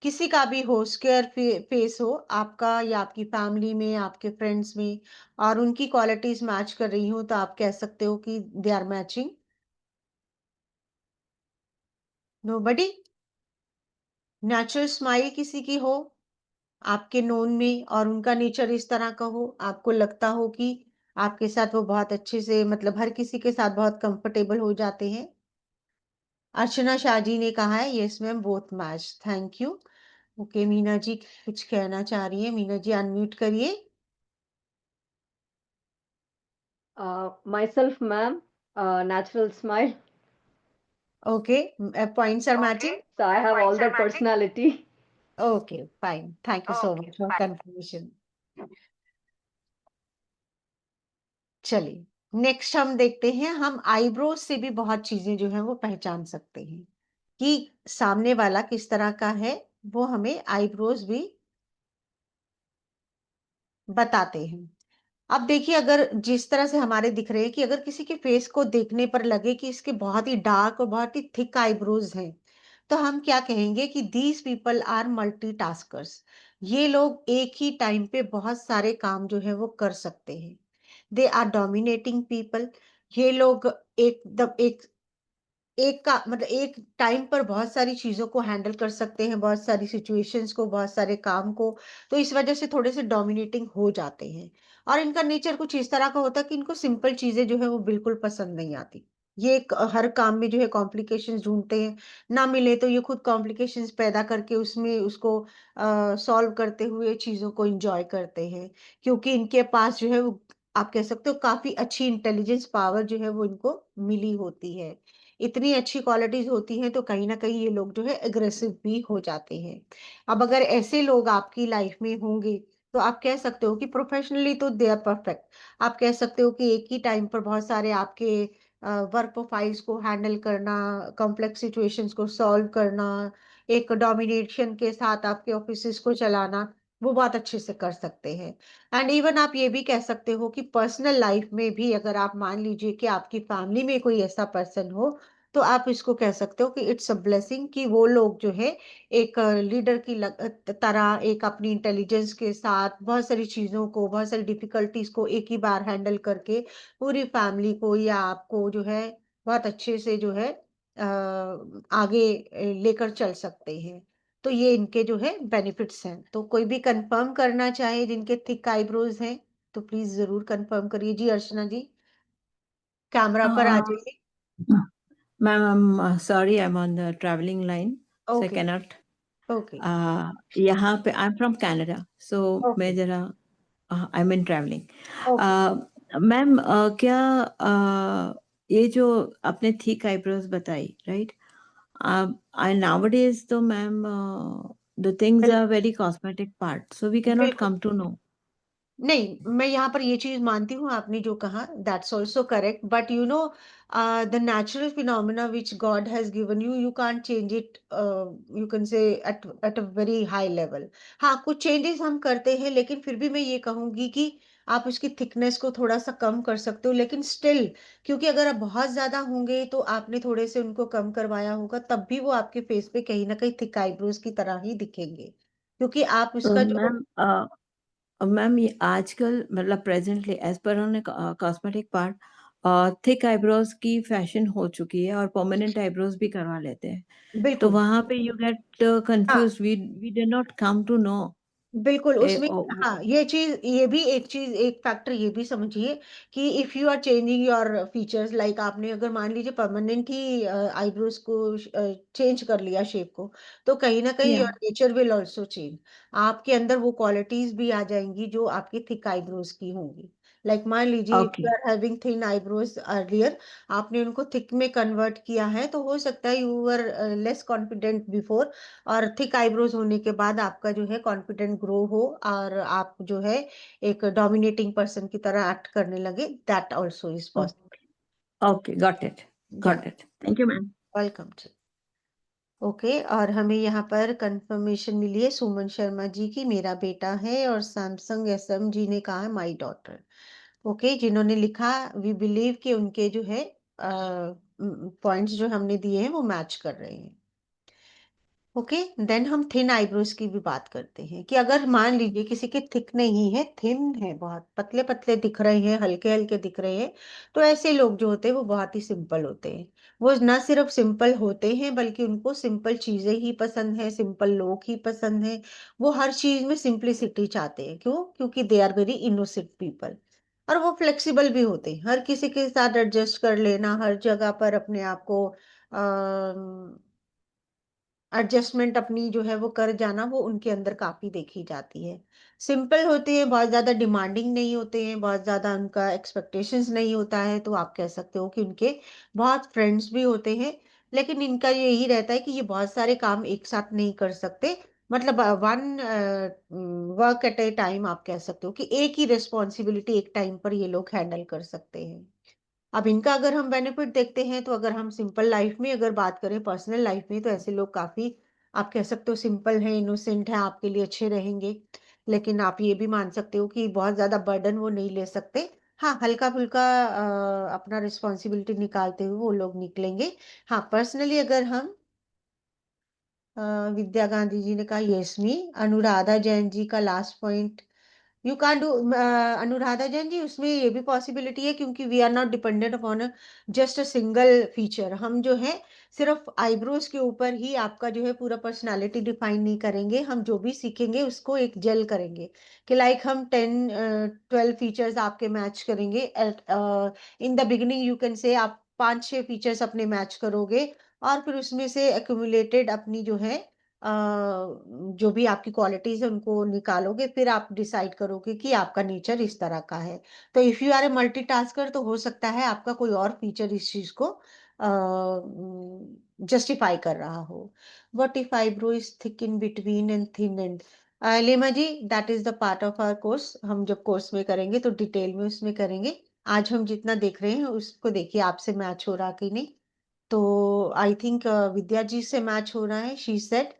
A: किसी का भी हो, स्क्वायर फेस हो आपका या आपकी फैमिली में, आपके फ्रेंड्स में, और उनकी क्वालिटीज मैच कर रही हो, तो आप कह सकते हो कि they are matching. Nobody. Natural smile किसी की हो आपके नोन में और उनका नेचर इस तरह का हो, आपको लगता हो कि आपके साथ वो बहुत अच्छे से, मतलब हर किसी के साथ बहुत कंफर्टेबल हो जाते हैं। अर्चना शाह जी ने कहा है yes ma'am both match, thank you. Okay, Meena ji कुछ कहना चाह रही है, मीना जी अनम्यूट करिए।
C: Myself, ma'am, natural smile.
A: Okay, points are matching.
C: So I have all the personality.
A: Okay, fine, thank you so much for confirmation. चलिए, नेक्स्ट हम देखते हैं, हम आईब्रोज से भी बहुत चीजें जो है वो पहचान सकते हैं कि सामने वाला किस तरह का है, वो हमें आईब्रोज भी बताते हैं। अब देखिए, अगर जिस तरह से हमारे दिख रहे हैं कि अगर किसी के फेस को देखने पर लगे कि इसके बहुत ही डार्क और बहुत ही थिक आईब्रोज हैं, तो हम क्या कहेंगे कि दीज पीपल आर मल्टीटास्कर्स। ये लोग एक ही टाइम पे बहुत सारे काम जो है वो कर सकते हैं। They are dominating people. ये लोग एकदम एक एक टाइम पर बहुत सारी चीज़ों को हैंडल कर सकते हैं, बहुत सारी सिचुएशंस को, बहुत सारे काम को, तो इस वजह से थोड़े-से डोमिनेटिंग हो जाते हैं। और इनका नेचर कुछ इस तरह का होता है कि इनको सिंपल चीज़ें जो है वो बिल्कुल पसंद नहीं आती। ये हर काम में जो है कॉम्प्लिकेशंस ढूँढते हैं, ना मिले तो ये खुद कॉम्प्लिकेशंस पैदा करके उसमें उसको सॉल्व करते हुए चीज़ों को एन्जॉय करते हैं। क्योंकि इनके पास जो है वो आप कह सकते हो काफ़ी अच्छी इंटेलिजेंस पावर जो है वो इनको मिली होती है। इतनी अच्छी क्वालिटीज़ होती हैं तो कहीं न कहीं ये लोग जो है एग्रेसिव भी हो जाते हैं। अब अगर ऐसे लोग आपकी लाइफ़ में होंगे, तो आप कह सकते हो कि प्रोफ़ेशनली तो दे आर परफ़ेक्ट। आप कह सकते हो कि एक ही टाइम पर बहुत सारे आपके वर्क प्रोफ़ाइल्स को हैंडल करना, कॉम्प्लेक्स सिचुएशंस को सॉल्व करना, एक डोमिनेशन के साथ आपके ऑफ़िसेज़ को चलाना, वो बहुत अच्छे से कर सकते हैं। एंड इवन आप ये भी कह सकते हो कि पर्सनल लाइफ में भी अगर आप मान लीजिए कि आपकी फैमिली में कोई ऐसा पर्सन हो, तो आप इसको कह सकते हो कि इट्स अ ब्लेसिंग कि वो लोग जो है एक लीडर की तरह एक अपनी इंटेलिजेंस के साथ बहुत सारी चीज़ों को, बहुत सारी डिफिकल्टीज को एक ही बार हैंडल करके पूरी फैमिली को या आपको जो है बहुत अच्छे से जो है आगे लेकर चल सकते हैं। तो ये इनके जो है बेनिफिट्स हैं। तो कोई भी कंफर्म करना चाहे जिनके थिक आईब्रोज हैं, तो प्लीज़ ज़रूर कंफर्म करिए। जी, अर्चना जी, कैमरा पर आ
D: Uh,
A: जाइए।
D: Ma'am, I'm sorry, I'm on the traveling line, so I
A: okay,
D: cannot.
A: Okay,
D: यहाँ पे I'm from Canada, so
A: okay,
D: मैं जरा I'm in traveling.
A: Okay.
D: Ma'am, क्या ये जो आपने थिक आईब्रोज बताई, राइट? And nowadays, तो ma'am, the things
A: bill
D: are very cosmetic part, so we cannot
A: बिल्कुल।
D: come to know.
A: नहीं, मैं यहाँ पर ये चीज़ मानती हूँ आपने जो कहा that's also correct but you know the natural phenomena which God has given you you can't change it you can से at a very high level. हाँ, कुछ चेंजेस हम करते हैं लेकिन फिर भी मैं ये कहूँगी कि आप उसकी थिकनेस को थोड़ा-सा कम कर सकते हो लेकिन स्टिल क्योंकि अगर आप बहुत ज़्यादा होंगे तो आपने थोड़े से उनको कम करवाया होगा तब भी वो आपके फेस पे कहीं न कहीं थिक आईब्रोज की तरह ही दिखेंगे। क्योंकि आप
D: तो
A: उसका जो
D: मैम, मैम, ये आजकल मतलब प्रेजेंटली एज पर on cosmetic part, thick eyebrows की फैशन हो चुकी है और परमानेंट आईब्रोज भी करवा लेते हैं। तो
A: बिल्कुल।
D: वहां पे यू गेट
A: हाँ।
D: Confuse, we did not come to know.
A: बिल्कुल, उसमें हाँ, ये भी एक चीज़ एक फैक्टर ये भी समझिए कि if you are changing your features like आपने अगर मान लीजिए परमानेंट ही आईब्रोज को चेंज कर लिया शेप को, तो कहीं न कहीं
D: या
A: your nature will also change. आपके अंदर वो क्वालिटीज़ भी आ जाएँगी जो आपकी थिक आईब्रोज की होंगी। लाइक मान लीजिए if
D: okay,
A: you are having thin eyebrows earlier आपने उनको थिक में कन्वर्ट किया है, तो हो सकता है you were less confident before और थिक आईब्रोज होने के बाद आपका जो है कॉन्फिडेंट ग्रो हो और आप जो है एक डोमिनेटिंग पर्सन की तरह एक्ट करने लगे that also is possible.
D: Okay, got it,
A: yeah
D: got it, thank you ma'am.
A: Welcome to okay और हमें यहाँ पर कंफर्मेशन मिली है सुमन शर्मा जी की मेरा बेटा है और सैमसंग एसएम जी ने कहा है माय डॉटर। ओके जिन्होंने लिखा वी बिलीव कि उनके जो है पॉइंट्स जो हमने दिए हैं वो मैच कर रहे हैं। ओके देन हम थिन आईब्रोज की भी बात करते हैं कि अगर मान लीजिए किसी के थिक नहीं है थिन है बहुत पतले पतले दिख रहे हैं हल्के हल्के दिख रहे हैं तो ऐसे लोग जो होते हैं वो बहुत ही सिंपल होते हैं। वो ना सिर्फ सिंपल होते हैं बल्कि उनको सिंपल चीजें ही पसंद है सिंपल लोग ही पसंद है। वो हर चीज में सिंपलिसिटी चाहते हैं क्यों क्योंकि they are very innocent people. और वो फ्लेक्सिबल भी होते हैं हर किसी के साथ एडजस्ट कर लेना हर जगह पर अपने आप को एडजस्टमेंट अपनी जो है वो कर जाना वो उनके अंदर काफ़ी देखी जाती है। सिंपल होते हैं, बहुत ज़्यादा डिमांडिंग नहीं होते हैं, बहुत ज़्यादा उनका एक्सपेक्टेशंस नहीं होता है, तो आप कह सकते हो कि उनके बहुत फ्रेंड्स भी होते हैं। लेकिन इनका यही रहता है कि ये बहुत सारे काम एक साथ नहीं कर सकते। मतलब one work at a time आप कह सकते हो कि एक ही रिस्पॉन्सिबिलिटी एक टाइम पर ये लोग हैंडल कर सकते हैं। अब इनका अगर हम बेनिफिट देखते हैं तो अगर हम सिंपल लाइफ में अगर बात करें पर्सनल लाइफ में तो ऐसे लोग काफी आप कह सकते हो सिंपल हैं इनोसेंट हैं आपके लिए अच्छे रहेंगे। लेकिन आप ये भी मान सकते हो कि बहुत ज्यादा बर्डन वो नहीं ले सकते। हाँ हल्का फुल्का अपना रिस्पॉन्सिबिलिटी निकालते हुए वो लोग निकलेंगे। हाँ पर्सनली अगर हम विद्या गांधी जी ने कहा यस मी अनुराधा जैन जी का last point you can do Anuradha Jain ji, उसमें ये भी पॉसिबिलिटी है क्योंकि we are not dependent upon just a single feature. हम जो है सिर्फ आईब्रोज के ऊपर ही आपका जो है पूरा पर्सनालिटी डिफाइन नहीं करेंगे। हम जो भी सीखेंगे उसको एक जेल करेंगे कि लाइक हम 10-12 फीचर्स आपके मैच करेंगे। In the beginning you can से आप 5-6 फीचर्स अपने मैच करोगे और फिर उसमें से एक्यूमुलेटेड अपनी जो है जो भी आपकी क्वालिटीज है उनको निकालोगे, फिर आप डिसाइड करोगे कि आपका नेचर इस तरह का है। तो if you are a multitasker तो हो सकता है आपका कोई और फीचर इस चीज को जस्टिफाई कर रहा हो। What if eyebrow is thick in between and thin and, Lema ji, that is the part of our course. हम जब कोर्स में करेंगे तो डिटेल में उसमें करेंगे। आज हम जितना देख रहे हैं उसको देखिए आपसे मैच हो रहा कि नहीं। तो आई थिंक विद्या जी से मैच हो रहा है, शी सेड।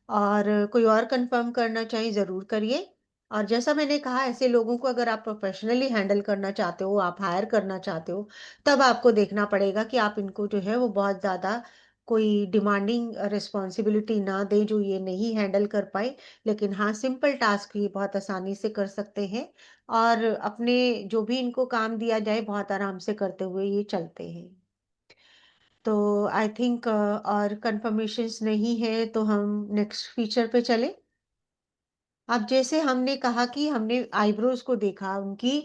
A: और कोई और कंफर्म करना चाहिए जरूर करिए। और जैसा मैंने कहा, ऐसे लोगों को अगर आप प्रोफेशनली हैंडल करना चाहते हो, आप हायर करना चाहते हो, तब आपको देखना पड़ेगा कि आप इनको जो है वो बहुत ज्यादा कोई डिमांडिंग रिस्पॉन्सिबिलिटी ना दें जो ये नहीं हैंडल कर पाए। लेकिन हाँ, सिंपल टास्क ही बहुत आसानी से कर सकते हैं और अपने जो भी इनको काम दिया जाए बहुत आराम से करते हुए ये चलते हैं। तो आई थिंक और कंफर्मेशंस नहीं है तो हम नेक्स्ट फीचर पे चले। अब जैसे हमने कहा कि हमने आईब्रोज को देखा, उनकी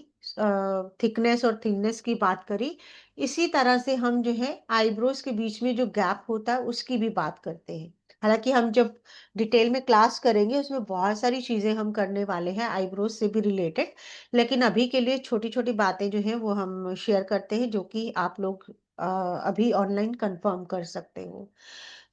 A: थिकनेस और थिननेस की बात करी, इसी तरह से हम जो है आईब्रोज के बीच में जो गैप होता है उसकी भी बात करते हैं। हालांकि हम जब डिटेल में क्लास करेंगे उसमें बहुत सारी चीजें हम करने वाले हैं आईब्रोज से भी रिलेटेड। लेकिन अभी के लिए छोटी छोटी बातें जो है वो हम शेयर करते हैं जो कि आप लोग अभी ऑनलाइन कंफर्म कर सकते हो।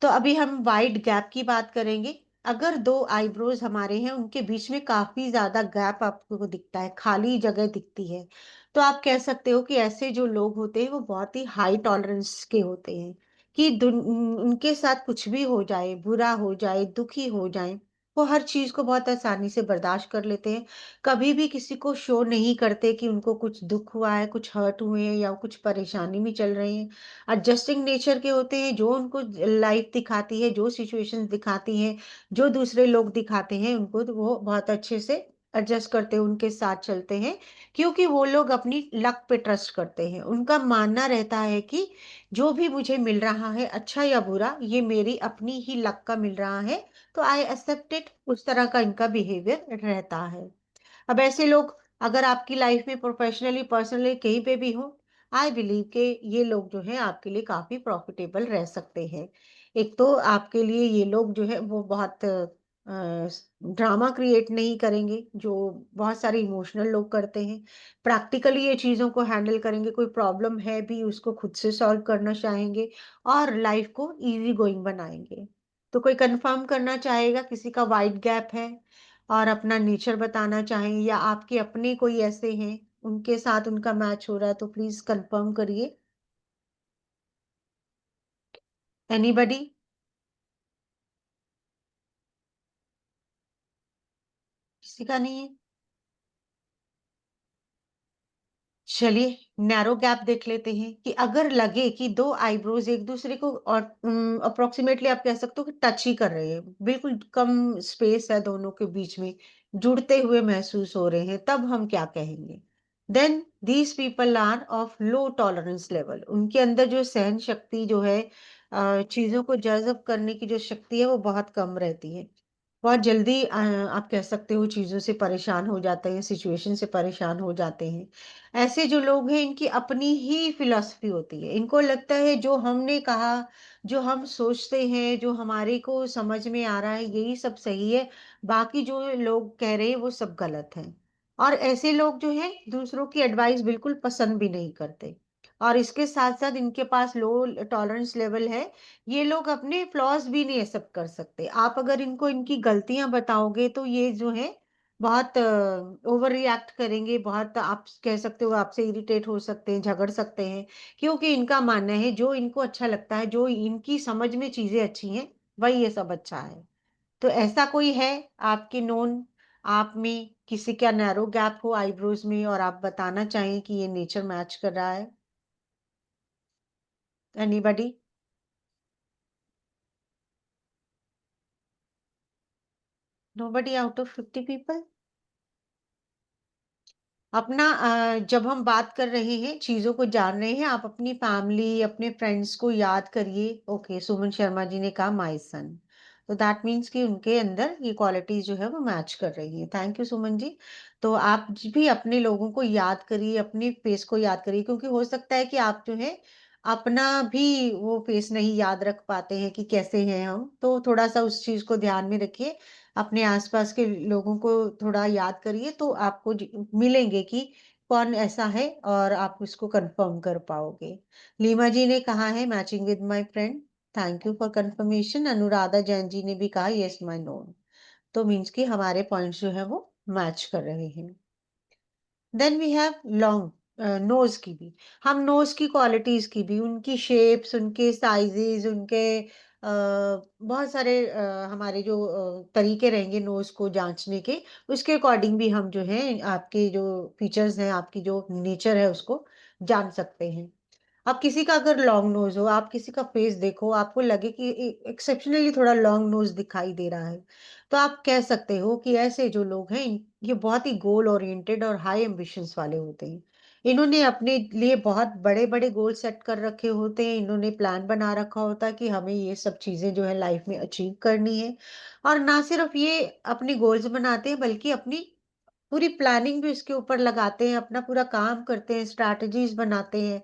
A: तो अभी हम वाइड गैप की बात करेंगे। अगर दो आईब्रोज हमारे हैं, उनके बीच में काफी ज्यादा गैप आपको दिखता है, खाली जगह दिखती है, तो आप कह सकते हो कि ऐसे जो लोग होते हैं वो बहुत ही हाई टॉलरेंस के होते हैं कि उनके साथ कुछ भी हो जाए, बुरा हो जाए, दुखी हो जाए, वो हर चीज को बहुत आसानी से बर्दाश्त कर लेते हैं। कभी भी किसी को शो नहीं करते कि उनको कुछ दुख हुआ है, कुछ हर्ट हुए हैं या कुछ परेशानी में चल रहे हैं। एडजस्टिंग नेचर के होते हैं, जो उनको लाइफ दिखाती है, जो सिचुएशंस दिखाती हैं, जो दूसरे लोग दिखाते हैं उनको, तो वो बहुत अच्छे से एडजस्ट करते हैं, उनके साथ चलते हैं। क्योंकि वो लोग अपनी लक पे ट्रस्ट करते हैं। उनका मानना रहता है कि जो भी मुझे मिल रहा है, अच्छा या बुरा, ये मेरी अपनी ही लक का मिल रहा है, तो आई एक्सेप्ट इट। उस तरह का इनका बिहेवियर रहता है। अब ऐसे लोग अगर आपकी लाइफ में प्रोफेशनली पर्सनली कहीं पे भी हो, आई बिलीव के ये लोग जो है आपके लिए काफी प्रॉफिटेबल रह सकते हैं। एक तो आपके लिए ये लोग जो है वो बहुत ड्रामा क्रिएट नहीं करेंगे जो बहुत सारे इमोशनल लोग करते हैं। प्रैक्टिकली ये चीजों को हैंडल करेंगे, कोई प्रॉब्लम है भी उसको खुद से सॉल्व करना चाहेंगे और लाइफ को इजी गोइंग बनाएंगे। तो कोई कंफर्म करना चाहेगा किसी का वाइड गैप है और अपना नेचर बताना चाहें, या आपके अपने कोई ऐसे हैं उनके साथ उनका मैच हो रहा है, तो प्लीज कंफर्म करिए। एनीबडी? किसी का नहीं है? चलिए नैरो गैप देख लेते हैं कि अगर लगे कि दो आईब्रोज एक दूसरे को और अप्रोक्सीमेटली आप कह सकते हो कि टच ही कर रहे हैं, बिल्कुल कम स्पेस है दोनों के बीच में, जुड़ते हुए महसूस हो रहे हैं, तब हम क्या कहेंगे? Then these people are of low tolerance level. उनके अंदर जो सहन शक्ति जो है, चीजों को जज़ब करने की जो शक्ति है वो बहुत कम रहती है। बहुत जल्दी आप कह सकते हो चीजों से परेशान हो जाते हैं, सिचुएशन से परेशान हो जाते हैं। ऐसे जो लोग हैं इनकी अपनी ही फिलॉसफी होती है। इनको लगता है जो हमने कहा, जो हम सोचते हैं, जो हमारे को समझ में आ रहा है यही सब सही है, बाकी जो लोग कह रहे हैं वो सब गलत है। और ऐसे लोग जो हैं दूसरों की एडवाइस बिल्कुल पसंद भी नहीं करते। और इसके साथ साथ इनके पास लो टॉलरेंस लेवल है। ये लोग अपने फ्लॉज भी नहीं एक्सेप्ट कर सकते। आप अगर इनको इनकी गलतियां बताओगे तो ये जो है बहुत ओवर रिएक्ट करेंगे, बहुत आप कह सकते हो आपसे इरिटेट हो सकते हैं, झगड़ सकते हैं। क्योंकि इनका मानना है जो इनको अच्छा लगता है, जो इनकी समझ में चीजें अच्छी हैं, वही ये सब अच्छा है। तो ऐसा कोई है आपके नोन, आप में किसी का नैरो गैप हो आईब्रोज में और आप बताना चाहें कि ये नेचर मैच कर रहा है? Anybody? Nobody out of 50 people? जब हम बात कर रहे हैं, चीज़ों को जान रहे हैं, आप अपनी फैमिली, अपने फ्रेंड्स को याद करिए। ओके, सुमन शर्मा जी ने कहा माय सन। तो दैट मीन्स कि उनके अंदर ये क्वालिटीज़ जो है वो मैच कर रही हैं। थैंक यू सुमन जी। तो आप भी अपने लोगों को याद करिए, अपने फेस को याद करिए, क्योंकि हो सकता है कि आप जो है अपना भी वो फेस नहीं याद रख पाते हैं कि कैसे हैं हम। तो थोड़ा-सा उस चीज़ को ध्यान में रखिए। अपने आसपास के लोगों को थोड़ा याद करिए, तो आपको मिलेंगे कि कौन ऐसा है और आप उसको कंफर्म कर पाओगे। लीमा जी ने कहा है matching with my friend. Thank you for confirmation. Anuradha Jain ji ने भी कहा यस माय नोन। तो मीन्स कि हमारे पॉइंट्स जो है वो मैच कर रहे हैं। Then we have long nose की भी। हम नोज की क्वालिटीज की भी, उनकी शेप्स, उनके साइजेस, उनके बहुत सारे हमारे जो तरीके रहेंगे नोज को जांचने के, उसके अकॉर्डिंग भी हम जो है आपके जो फीचर्स हैं, आपकी जो नेचर है उसको जान सकते हैं। अब किसी का अगर लॉन्ग नोज हो, आप किसी का फेस देखो, आपको लगे कि एक्सेप्शनली थोड़ा लॉन्ग नोज दिखाई दे रहा है, तो आप कह सकते हो कि ऐसे जो लोग हैं ये बहुत ही गोल ओरिएंटेड और हाई एम्बिशंस वाले होते हैं। इन्होंने अपने लिए बहुत बड़े बड़े गोल सेट कर रखे होते हैं, इन्होंने प्लान बना रखा होता है कि हमें ये सब चीजें जो है लाइफ में अचीव करनी है। और ना सिर्फ ये अपनी गोल्स बनाते हैं, बल्कि अपनी पूरी प्लानिंग भी उसके ऊपर लगाते हैं, अपना पूरा काम करते हैं, स्ट्रैटेजीज बनाते हैं।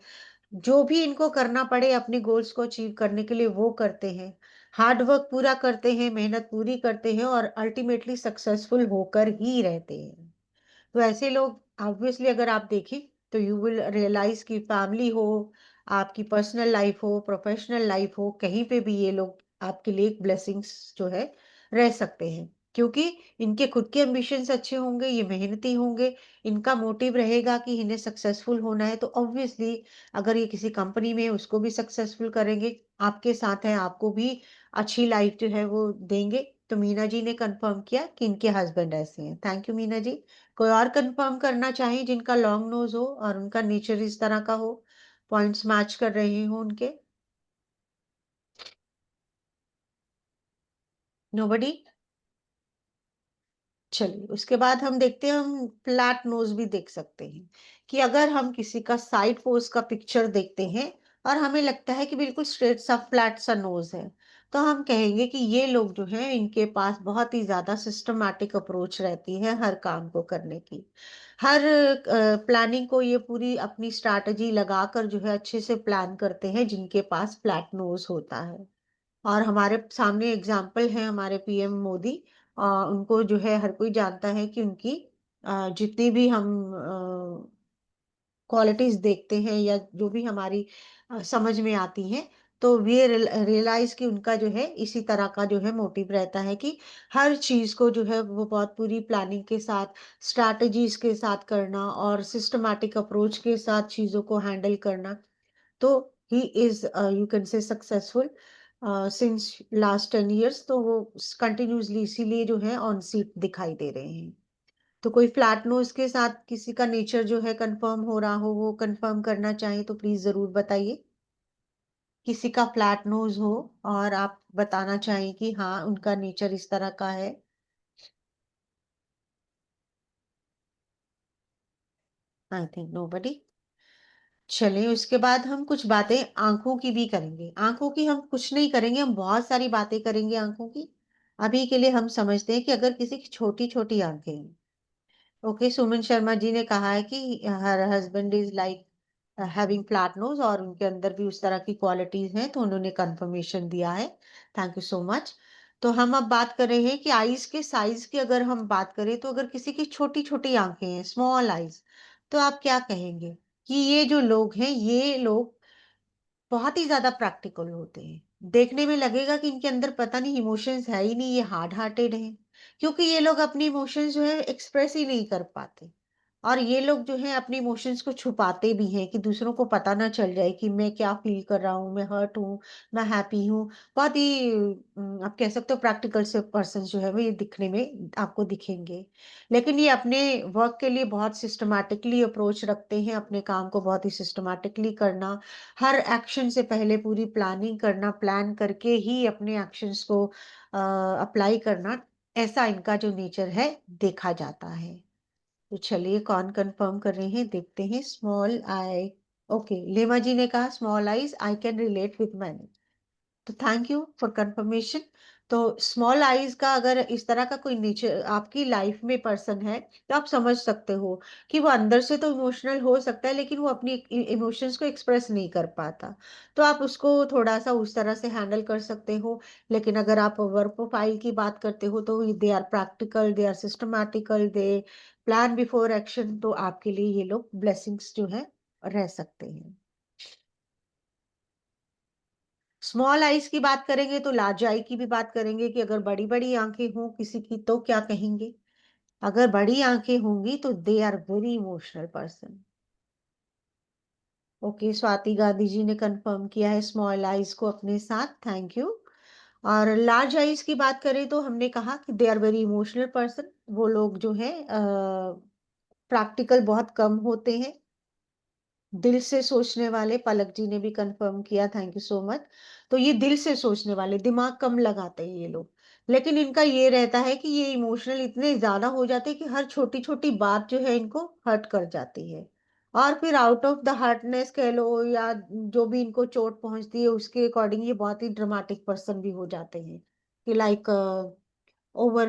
A: जो भी इनको करना पड़े अपने गोल्स को अचीव करने के लिए वो करते हैं। हार्ड वर्क पूरा करते हैं, मेहनत पूरी करते हैं और अल्टीमेटली सक्सेसफुल होकर ही रहते हैं। तो ऐसे लोग ऑब्वियसली अगर आप देखें तो यू विल रियलाइज कि फैमिली हो, आपकी पर्सनल लाइफ हो, प्रोफेशनल लाइफ हो, कहीं पे भी ये लोग आपके लिए एक ब्लेसिंग्स जो है रह सकते हैं। क्योंकि इनके खुद के एम्बिशंस अच्छे होंगे, ये मेहनती होंगे, इनका मोटिव रहेगा कि इन्हें सक्सेसफुल होना है। तो ऑब्वियसली अगर ये किसी कंपनी में है, उसको भी सक्सेसफुल करेंगे, आपके साथ है आपको भी अच्छी लाइफ जो है वो देंगे। तो मीना जी ने कंफर्म किया कि इनके हस्बैंड ऐसे हैं। Thank you Meena ji. कोई और कंफर्म करना चाहे जिनका लॉन्ग नोज हो और उनका नेचर इस तरह का हो, पॉइंट्स मैच कर रहे हो उनके? नोबडी? चलिए, उसके बाद हम देखते हैं, हम फ्लैट नोज भी देख सकते हैं कि अगर हम किसी का साइड पोज का पिक्चर देखते हैं और हमें लगता है कि बिल्कुल स्ट्रेट सा फ्लैट सा नोज है, तो हम कहेंगे कि ये लोग जो हैं इनके पास बहुत ही ज्यादा सिस्टमैटिक अप्रोच रहती है हर काम को करने की। हर प्लानिंग को ये पूरी अपनी स्ट्रैटेजी लगाकर जो है अच्छे से प्लान करते हैं जिनके पास फ्लैट नोज होता है। और हमारे सामने एग्जाम्पल है हमारे पीएम मोदी। उनको जो है हर कोई जानता है कि उनकी जितनी भी हम क्वालिटीज देखते हैं या जो भी हमारी समझ में आती हैं, तो वे रियलाइज कि उनका जो है इसी तरह का जो है मोटिव रहता है कि हर चीज को जो है वो बहुत पूरी प्लानिंग के साथ, स्ट्रैटेजीज के साथ करना और सिस्टमैटिक अप्रोच के साथ चीजों को हैंडल करना। तो he is you can say successful since last 10 years। तो वो कंटिन्यूसली इसीलिए जो है ऑन सीट दिखाई दे रहे हैं। तो कोई फ्लैट नोज के साथ किसी का नेचर जो है कंफर्म हो रहा हो, वो कंफर्म करना चाहे तो प्लीज जरूर बताइए। किसी का फ्लैट नोज हो और आप बताना चाहें कि हाँ उनका नेचर इस तरह का है। आई थिंक नोबडी। चलिए, उसके बाद हम कुछ बातें आंखों की भी करेंगे। आंखों की हम कुछ नहीं करेंगे, हम बहुत सारी बातें करेंगे आंखों की। अभी के लिए हम समझते हैं कि अगर किसी की छोटी छोटी आंखें हैं। ओके, सुमन शर्मा जी ने कहा है कि her husband is like having flat knows और उनके अंदर भी उस तरह की क्वालिटीज हैं, तो उन्होंने कंफर्मेशन दिया है। Thank you so much. तो हम अब बात कर रहे हैं कि आईज के साइज की अगर हम बात करें, तो अगर किसी की छोटी छोटी आंखें हैं, स्मॉल आईज, तो आप क्या कहेंगे कि ये जो लोग हैं, ये लोग बहुत ही ज़्यादा प्रैक्टिकल होते हैं। देखने में लगेगा कि इनके अंदर पता नहीं इमोशंस है ही नहीं, ये हार्ड हार्टेड हैं। क्योंकि ये लोग अपनी इमोशंस जो है एक्सप्रेस ही नहीं कर पाते। और ये लोग जो है अपने इमोशंस को छुपाते भी हैं कि दूसरों को पता ना चल जाए कि मैं क्या फील कर रहा हूँ, मैं हर्ट हूँ, मैं हैप्पी हूँ। बहुत ही आप कह सकते हो प्रैक्टिकल से पर्सन जो है वो ये दिखने में आपको दिखेंगे। लेकिन ये अपने वर्क के लिए बहुत सिस्टमैटिकली अप्रोच रखते हैं, अपने काम को बहुत ही सिस्टमैटिकली करना, हर एक्शन से पहले पूरी प्लानिंग करना, प्लान करके ही अपने एक्शंस को अप्लाई करना, ऐसा इनका जो नेचर है देखा जाता है। तो चलिए कौन कंफर्म कर रहे हैं देखते हैं। Small I, okay, lemma ji ने कहा small eyes, I can relate with many. तो थैंक यू फॉर कंफर्मेशन। तो स्मॉल आईज का अगर इस तरह का कोई नेचर आपकी लाइफ में पर्सन है, तो आप समझ सकते हो कि वो अंदर से तो इमोशनल हो सकता है, लेकिन वो अपनी इमोशंस को एक्सप्रेस नहीं कर पाता। तो आप उसको थोड़ा सा उस तरह से हैंडल कर सकते हो। लेकिन अगर आप वर्क प्रोफाइल की बात करते हो तो they are practical, they are systematical, they plan before action. तो आपके लिए ये लोग ब्लेसिंग्स जो है रह सकते हैं। स्मॉल आइज की बात करेंगे तो लार्ज की भी बात करेंगे कि अगर बड़ी बड़ी आंखें हों किसी की तो क्या कहेंगे। अगर बड़ी आंखें होंगी तो they are very emotional person. Okay, Swati Gandhi ji ने कंफर्म किया है स्मॉल आइज को अपने साथ, थैंक यू। और लार्ज आइज की बात करें तो हमने कहा कि they are very emotional person. वो लोग जो है प्रैक्टिकल बहुत कम होते हैं, दिल से सोचने वाले। पलक जी ने भी कंफर्म किया, थैंक यू सो मच। तो ये दिल से सोचने वाले, दिमाग कम लगाते हैं ये लोग। लेकिन इनका ये रहता है कि ये इमोशनल इतने ज्यादा हो जाते हैं कि हर छोटी छोटी बात जो है इनको हर्ट कर जाती है। और फिर आउट ऑफ द हार्टनेस कह लो या जो भी इनको चोट पहुंचती है उसके अकॉर्डिंग ये बहुत ही ड्रामेटिक पर्सन भी हो जाते हैं कि लाइक ओवर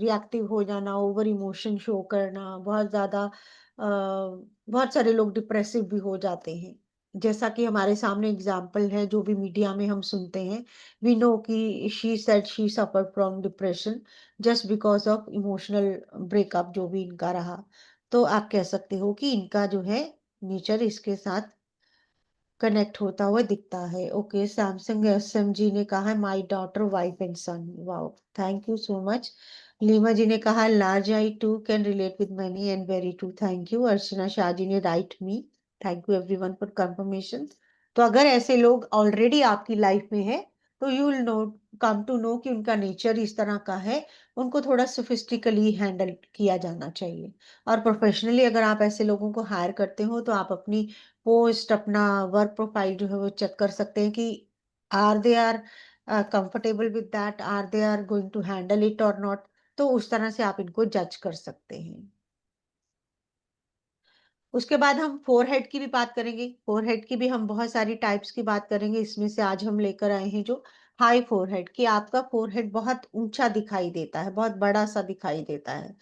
A: रिएक्टिव हो जाना, ओवर इमोशन शो करना, बहुत ज्यादा बहुत सारे लोग डिप्रेसिव भी हो जाते हैं। जैसा कि हमारे सामने एग्जाम्पल है जो भी मीडिया में हम सुनते हैं, वी नो कि she said she suffer from depression just because of emotional breakup जो भी इनका रहा। तो आप कह सकते हो कि इनका जो है नेचर इसके साथ कनेक्ट होता हुआ दिखता है। ओके, सैमसंग एसएम जी ने कहा my daughter wife and son, wow, thank you so much. Leema ji ने कहा large eye too can relate with money and very true, thank you. Archana Shah ji ने right me, thank you everyone for confirmation. तो अगर ऐसे लोग already आपकी लाइफ में है तो you will know, come to know कि उनका नेचर इस तरह का है, उनको थोड़ा सोफिस्टिकली हैंडल किया जाना चाहिए। और प्रोफेशनली अगर आप ऐसे लोगों को हायर करते हो तो आप अपनी पोस्ट, अपना वर्क प्रोफाइल जो है वो चेक कर सकते हैं कि are they are comfortable with that, are they are going to handle it और नॉट। तो उस तरह से आप इनको जज कर सकते हैं। उसके बाद हम फोरहेड की भी बात करेंगे। फोरहेड की भी हम बहुत सारी टाइप्स की बात करेंगे। इसमें से आज हम लेकर आए हैं जो हाई फोरहेड, कि आपका फोरहेड बहुत ऊंचा दिखाई देता है, बहुत बड़ा सा दिखाई देता है।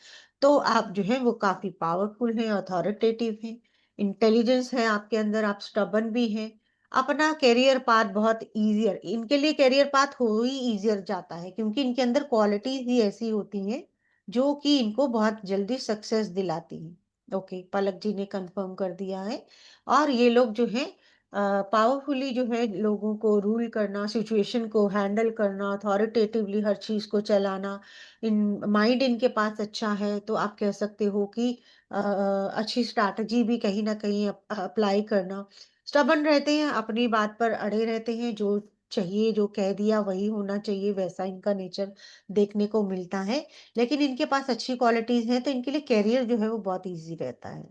A: तो आप जो है वो काफी पावरफुल हैं, अथॉरिटेटिव हैं, इंटेलिजेंस है आपके अंदर, आप स्टबन भी हैं। अपना कैरियर पाथ बहुत इजियर, इनके लिए कैरियर पाथ हो ही इजियर जाता है क्योंकि इनके अंदर क्वालिटीज ही ऐसी होती हैं जो कि इनको बहुत जल्दी सक्सेस दिलाती हैं। ओके, पलक जी ने कंफर्म कर दिया है। और ये लोग जो है पावरफुली जो है लोगों को रूल करना, सिचुएशन को हैंडल करना, अथॉरिटेटिवली हर चीज को चलाना, इन माइंड इनके पास अच्छा है। तो आप कह सकते हो कि अच्छी स्ट्रैटेजी भी कहीं ना कहीं अप्लाई करना। स्टबन रहते हैं, अपनी बात पर अड़े रहते हैं, जो चाहिए जो कह दिया वही होना चाहिए, वैसा इनका नेचर देखने को मिलता है। लेकिन इनके पास अच्छी क्वालिटीज हैं तो इनके लिए कैरियर जो है वो बहुत इजी रहता है।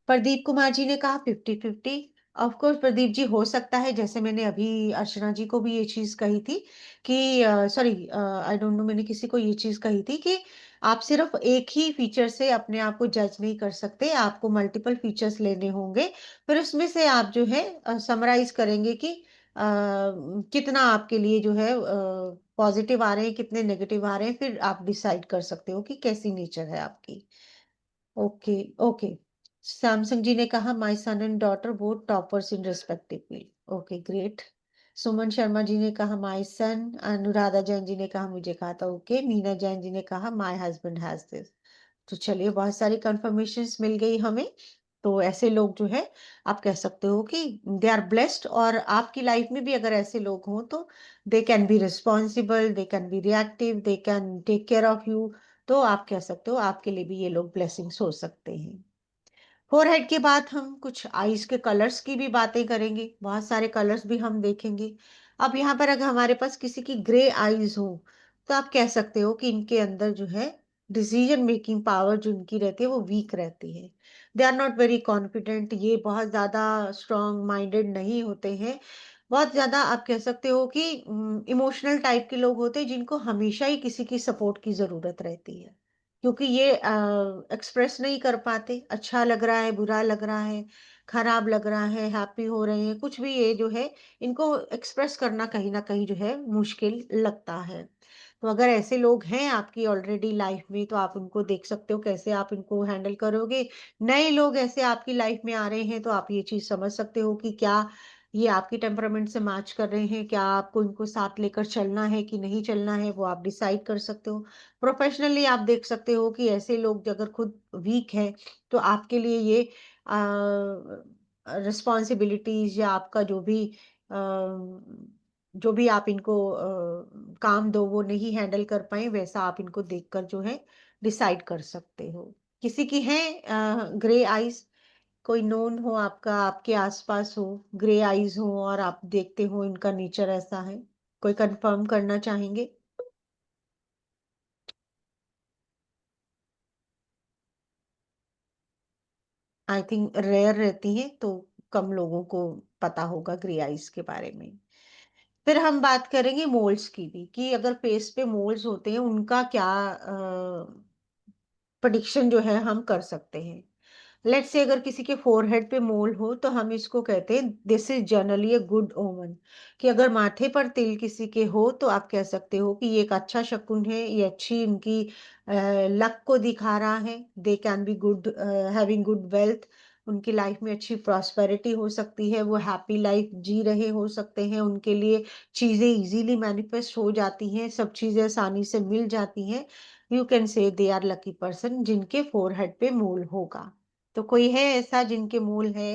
A: प्रदीप कुमार जी ने कहा 50-50। ऑफ कोर्स प्रदीप जी, हो सकता है जैसे मैंने अभी अर्चना जी को भी ये चीज कही थी कि सॉरी आई डोंट नो, मैंने किसी को ये चीज कही थी कि आप सिर्फ एक ही फीचर से अपने आप को जज नहीं कर सकते, आपको मल्टीपल फीचर्स लेने होंगे। फिर उसमें से आप जो है समराइज करेंगे कि कितना आपके लिए जो है पॉजिटिव आ रहे हैं, कितने नेगेटिव आ रहे हैं, फिर आप डिसाइड कर सकते हो कि कैसी नेचर है आपकी। ओके, ओके, सैमसंग जी ने कहा my son and daughter both toppers in respective field, okay great. Suman Sharma ji ने कहा माय सन, अनुराधा जैन जी ने कहा मुझे कहा था, ओके। मीना जैन जी ने कहा माय हस्बैंड हैज दिस। तो चलिए बहुत सारी कंफर्मेशंस मिल गई हमें। तो ऐसे लोग जो है आप कह सकते हो कि दे आर ब्लेस्ड। और आपकी लाइफ में भी अगर ऐसे लोग हों तो they can be responsible, they can be reactive, they can take care of you. तो आप कह सकते हो आपके लिए भी ये लोग ब्लेसिंग्स हो सकते हैं। फोरहेड के बाद हम कुछ आईज के कलर्स की भी बातें करेंगे, बहुत सारे कलर्स भी हम देखेंगे। अब यहाँ पर अगर हमारे पास किसी की ग्रे आईज हो तो आप कह सकते हो कि इनके अंदर जो है डिसीजन मेकिंग पावर जो इनकी रहती है वो वीक रहती है। They are not very confident, ये बहुत ज्यादा स्ट्रांग माइंडेड नहीं होते हैं। बहुत ज्यादा आप कह सकते हो कि इमोशनल टाइप के लोग होते हैं जिनको हमेशा ही किसी की सपोर्ट की जरूरत रहती है। क्योंकि ये एक्सप्रेस नहीं कर पाते, अच्छा लग रहा है, बुरा लग रहा है, खराब लग रहा है, हैप्पी हो रहे हैं, कुछ भी ये जो है इनको एक्सप्रेस करना कहीं न कहीं जो है मुश्किल लगता है। तो अगर ऐसे लोग हैं आपकी ऑलरेडी लाइफ में तो आप उनको देख सकते हो कैसे आप इनको हैंडल करोगे। नए लोग ऐसे आपकी लाइफ में आ रहे हैं तो आप ये चीज़ समझ सकते हो कि क्या ये आपकी टेम्परामेंट से मैच कर रहे हैं, क्या आपको इनको साथ लेकर चलना है कि नहीं चलना है, वो आप डिसाइड कर सकते हो। प्रोफेशनली आप देख सकते हो कि ऐसे लोग अगर खुद वीक है तो आपके लिए ये रिस्पॉन्सिबिलिटीज या आपका जो भी आप इनको काम दो वो नहीं हैंडल कर पाए वैसा आप इनको देखकर जो है डिसाइड कर सकते हो। किसी की है ग्रे आईज, कोई नोन हो आपका आपके आसपास हो, ग्रे आईज हो और आप देखते हो इनका नेचर ऐसा है, कोई कंफर्म करना चाहेंगे? आई थिंक रेयर रहती हैं तो कम लोगों को पता होगा ग्रे आइज के बारे में। फिर हम बात करेंगे मोल्स की भी कि अगर फेस पे मोल्स होते हैं उनका क्या प्रेडिक्शन जो है हम कर सकते हैं। लेट्स से अगर किसी के फोरहेड पे मोल हो तो हम इसको कहते हैं this is generally a good ओमन, कि अगर माथे पर तिल किसी के हो तो आप कह सकते हो कि ये एक अच्छा शकुन है, ये अच्छी इनकी लक को दिखा रहा है। दे can be good, having good wealth, उनकी लाइफ में अच्छी प्रॉस्पेरिटी हो सकती है, वो हैप्पी लाइफ जी रहे हो सकते हैं, उनके लिए चीजें इजीली मैनिफेस्ट हो जाती हैं, सब चीजें आसानी से मिल जाती हैं। You can say they are lucky person जिनके फोरहेड पे मोल होगा। तो कोई है ऐसा जिनके मूल है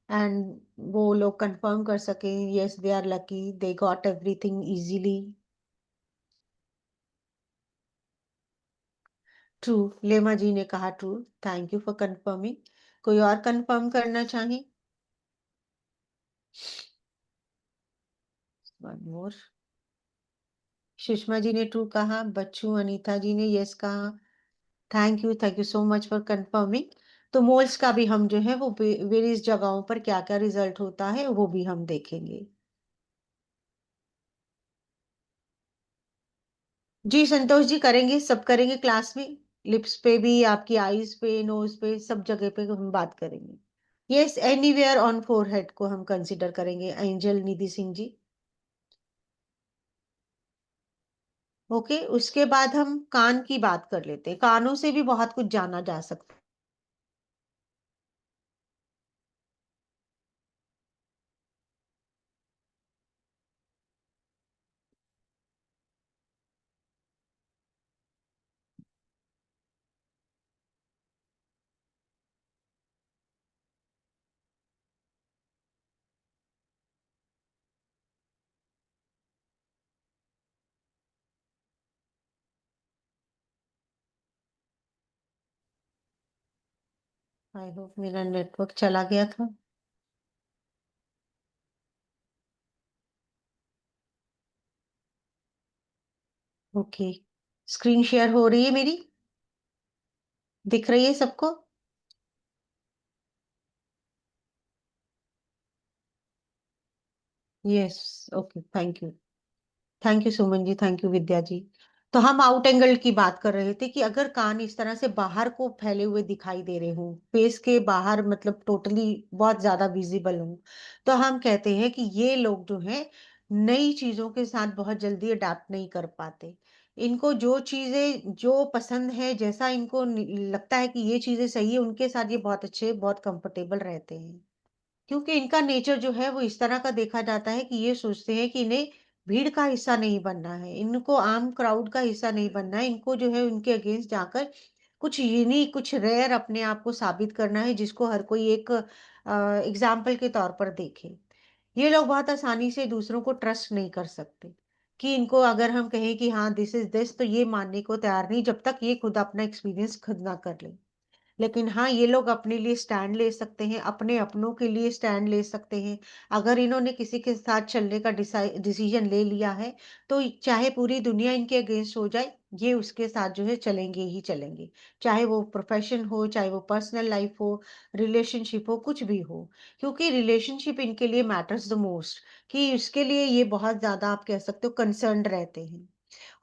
A: एंड वो लोग कंफर्म कर सके yes they are lucky, they got everything easily? True, Lema ji ने कहा true. Thank you for confirming. कोई और कंफर्म करना चाहे? One more. सुषमा जी ने ट्रू कहा, बच्चू अनीता जी ने यस कहा। Thank you so much for confirming. तो मोल्स का भी हम जो है वो वेरियस जगहों पर क्या क्या रिजल्ट होता है वो भी हम देखेंगे। जी संतोष जी करेंगे, सब करेंगे क्लास में। लिप्स पे भी, आपकी आईज पे, नोज पे, सब जगह पे हम बात करेंगे। यस, एनीवेयर ऑन फोरहेड को हम कंसीडर करेंगे, एंजल निधि सिंह जी। ओके, उसके बाद हम कान की बात कर लेते हैं। कानों से भी बहुत कुछ जाना जा सकता है। आई होप मेरा नेटवर्क चला गया था। ओके, स्क्रीन शेयर हो रही है मेरी, दिख रही है सबको? Yes, okay, thank you Suman ji, thank you Vidya ji. तो हम आउट एंगल की बात कर रहे थे कि अगर कान इस तरह से बाहर को फैले हुए दिखाई दे रहे हों, फेस के बाहर मतलब टोटली बहुत ज्यादा विजिबल हों, तो हम कहते हैं कि ये लोग जो हैं नई चीजों के साथ बहुत जल्दी अडाप्ट नहीं कर पाते। इनको जो चीजें जो पसंद है, जैसा इनको लगता है कि ये चीजें सही है, उनके साथ ये बहुत अच्छे, बहुत कंफर्टेबल रहते हैं। क्योंकि इनका नेचर जो है वो इस तरह का देखा जाता है कि ये सोचते हैं कि इन्हें भीड़ का हिस्सा नहीं बनना है, इनको आम क्राउड का हिस्सा नहीं बनना है, इनको जो है उनके अगेंस्ट जाकर कुछ यूनिक, कुछ रेयर अपने आप को साबित करना है जिसको हर कोई एक एग्जाम्पल के तौर पर देखे। ये लोग बहुत आसानी से दूसरों को ट्रस्ट नहीं कर सकते, कि इनको अगर हम कहें कि हाँ दिस इज दिस, तो ये मानने को तैयार नहीं जब तक ये खुद अपना एक्सपीरियंस खुद ना कर ले। लेकिन हाँ, ये लोग अपने लिए स्टैंड ले सकते हैं, अपने अपनों के लिए स्टैंड ले सकते हैं। अगर इन्होंने किसी के साथ चलने का डिसीजन ले लिया है, तो चाहे पूरी दुनिया इनके अगेंस्ट हो जाए, ये उसके साथ जो है चलेंगे ही चलेंगे। चाहे वो प्रोफेशन हो, चाहे वो पर्सनल लाइफ हो, रिलेशनशिप हो, कुछ भी हो। क्योंकि रिलेशनशिप इनके लिए मैटर्स द मोस्ट, कि इसके लिए ये बहुत ज्यादा आप कह सकते हो कंसर्न्ड रहते हैं।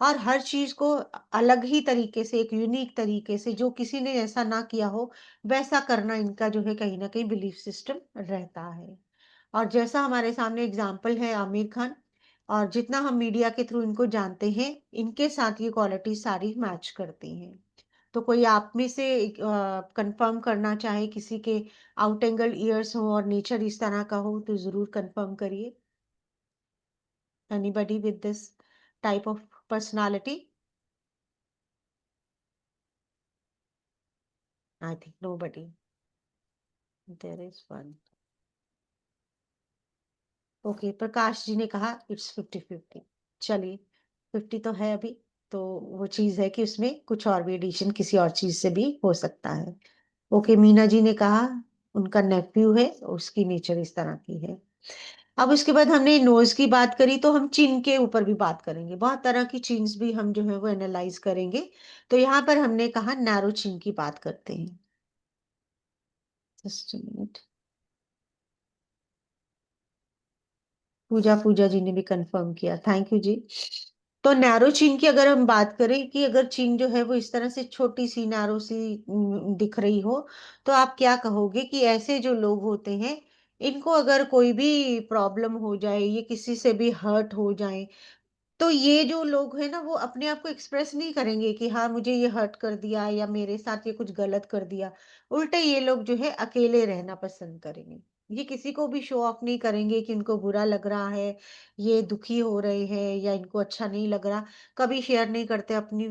A: और हर चीज को अलग ही तरीके से, एक यूनिक तरीके से, जो किसी ने ऐसा ना किया हो वैसा करना इनका जो है कहीं ना कहीं बिलीफ सिस्टम रहता है। और जैसा हमारे सामने एग्जाम्पल है आमिर खान, और जितना हम मीडिया के थ्रू इनको जानते हैं, इनके साथ ये क्वालिटी सारी मैच करती हैं। तो कोई आप में से कंफर्म करना चाहे, किसी के आउट एंगल ईयर्स हो और नेचर इस तरह का हो, तो जरूर कंफर्म करिए। Anybody with this type of personality? I think nobody. There is one. Okay, Prakash ji ने कहा इट्स 50-50। चलिए, 50 तो है अभी, तो वो चीज है कि उसमें कुछ और भी एडिशन किसी और चीज से भी हो सकता है। ओके, मीना जी ने कहा उनका नेफ्यू है, उसकी नेचर इस तरह की है। अब उसके बाद हमने नोज की बात करी, तो हम चिन के ऊपर भी बात करेंगे। बहुत तरह की चिन्स भी हम जो है वो एनालाइज करेंगे। तो यहाँ पर हमने कहा नैरो चिन की बात करते हैं। Just minute. पूजा पूजा जी ने भी कंफर्म किया, थैंक यू जी। तो नैरो चीन की अगर हम बात करें कि अगर चीन जो है वो इस तरह से छोटी सी नैरो सी दिख रही हो, तो आप क्या कहोगे कि ऐसे जो लोग होते हैं, इनको अगर कोई भी प्रॉब्लम हो जाए, ये किसी से भी हर्ट हो जाए, तो ये जो लोग हैं ना, वो अपने आप को एक्सप्रेस नहीं करेंगे कि हाँ मुझे ये हर्ट कर दिया या मेरे साथ ये कुछ गलत कर दिया। उल्टे ये लोग जो है अकेले रहना पसंद करेंगे। ये किसी को भी शो ऑफ नहीं करेंगे कि उनको बुरा लग रहा है, ये दुखी हो रहे हैं या इनको अच्छा नहीं लग रहा। कभी शेयर नहीं करते अपनी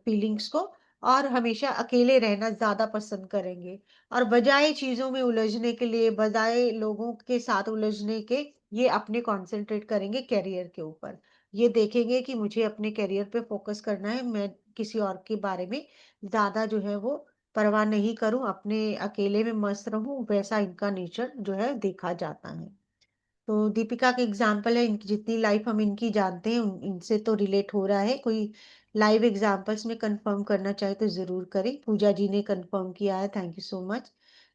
A: फीलिंग्स को, और हमेशा अकेले रहना ज्यादा पसंद करेंगे। और बजाय चीजों में उलझने के लिए, बजाय लोगों के साथ उलझने के, ये अपने कॉन्सेंट्रेट करेंगे करियर के ऊपर। ये देखेंगे कि मुझे अपने करियर पे फोकस करना है, मैं किसी और के बारे में ज्यादा जो है वो परवाह नहीं करूं, अपने अकेले में मस्त रहूं। वैसा इनका नेचर जो है देखा जाता है। तो दीपिका के एग्जाम्पल है, इनकी जितनी लाइफ हम इनकी जानते हैं इनसे तो रिलेट हो रहा है। कोई लाइव एग्जाम्पल्स में कंफर्म करना चाहे तो जरूर करें। पूजा जी ने कंफर्म किया है, थैंक यू सो मच।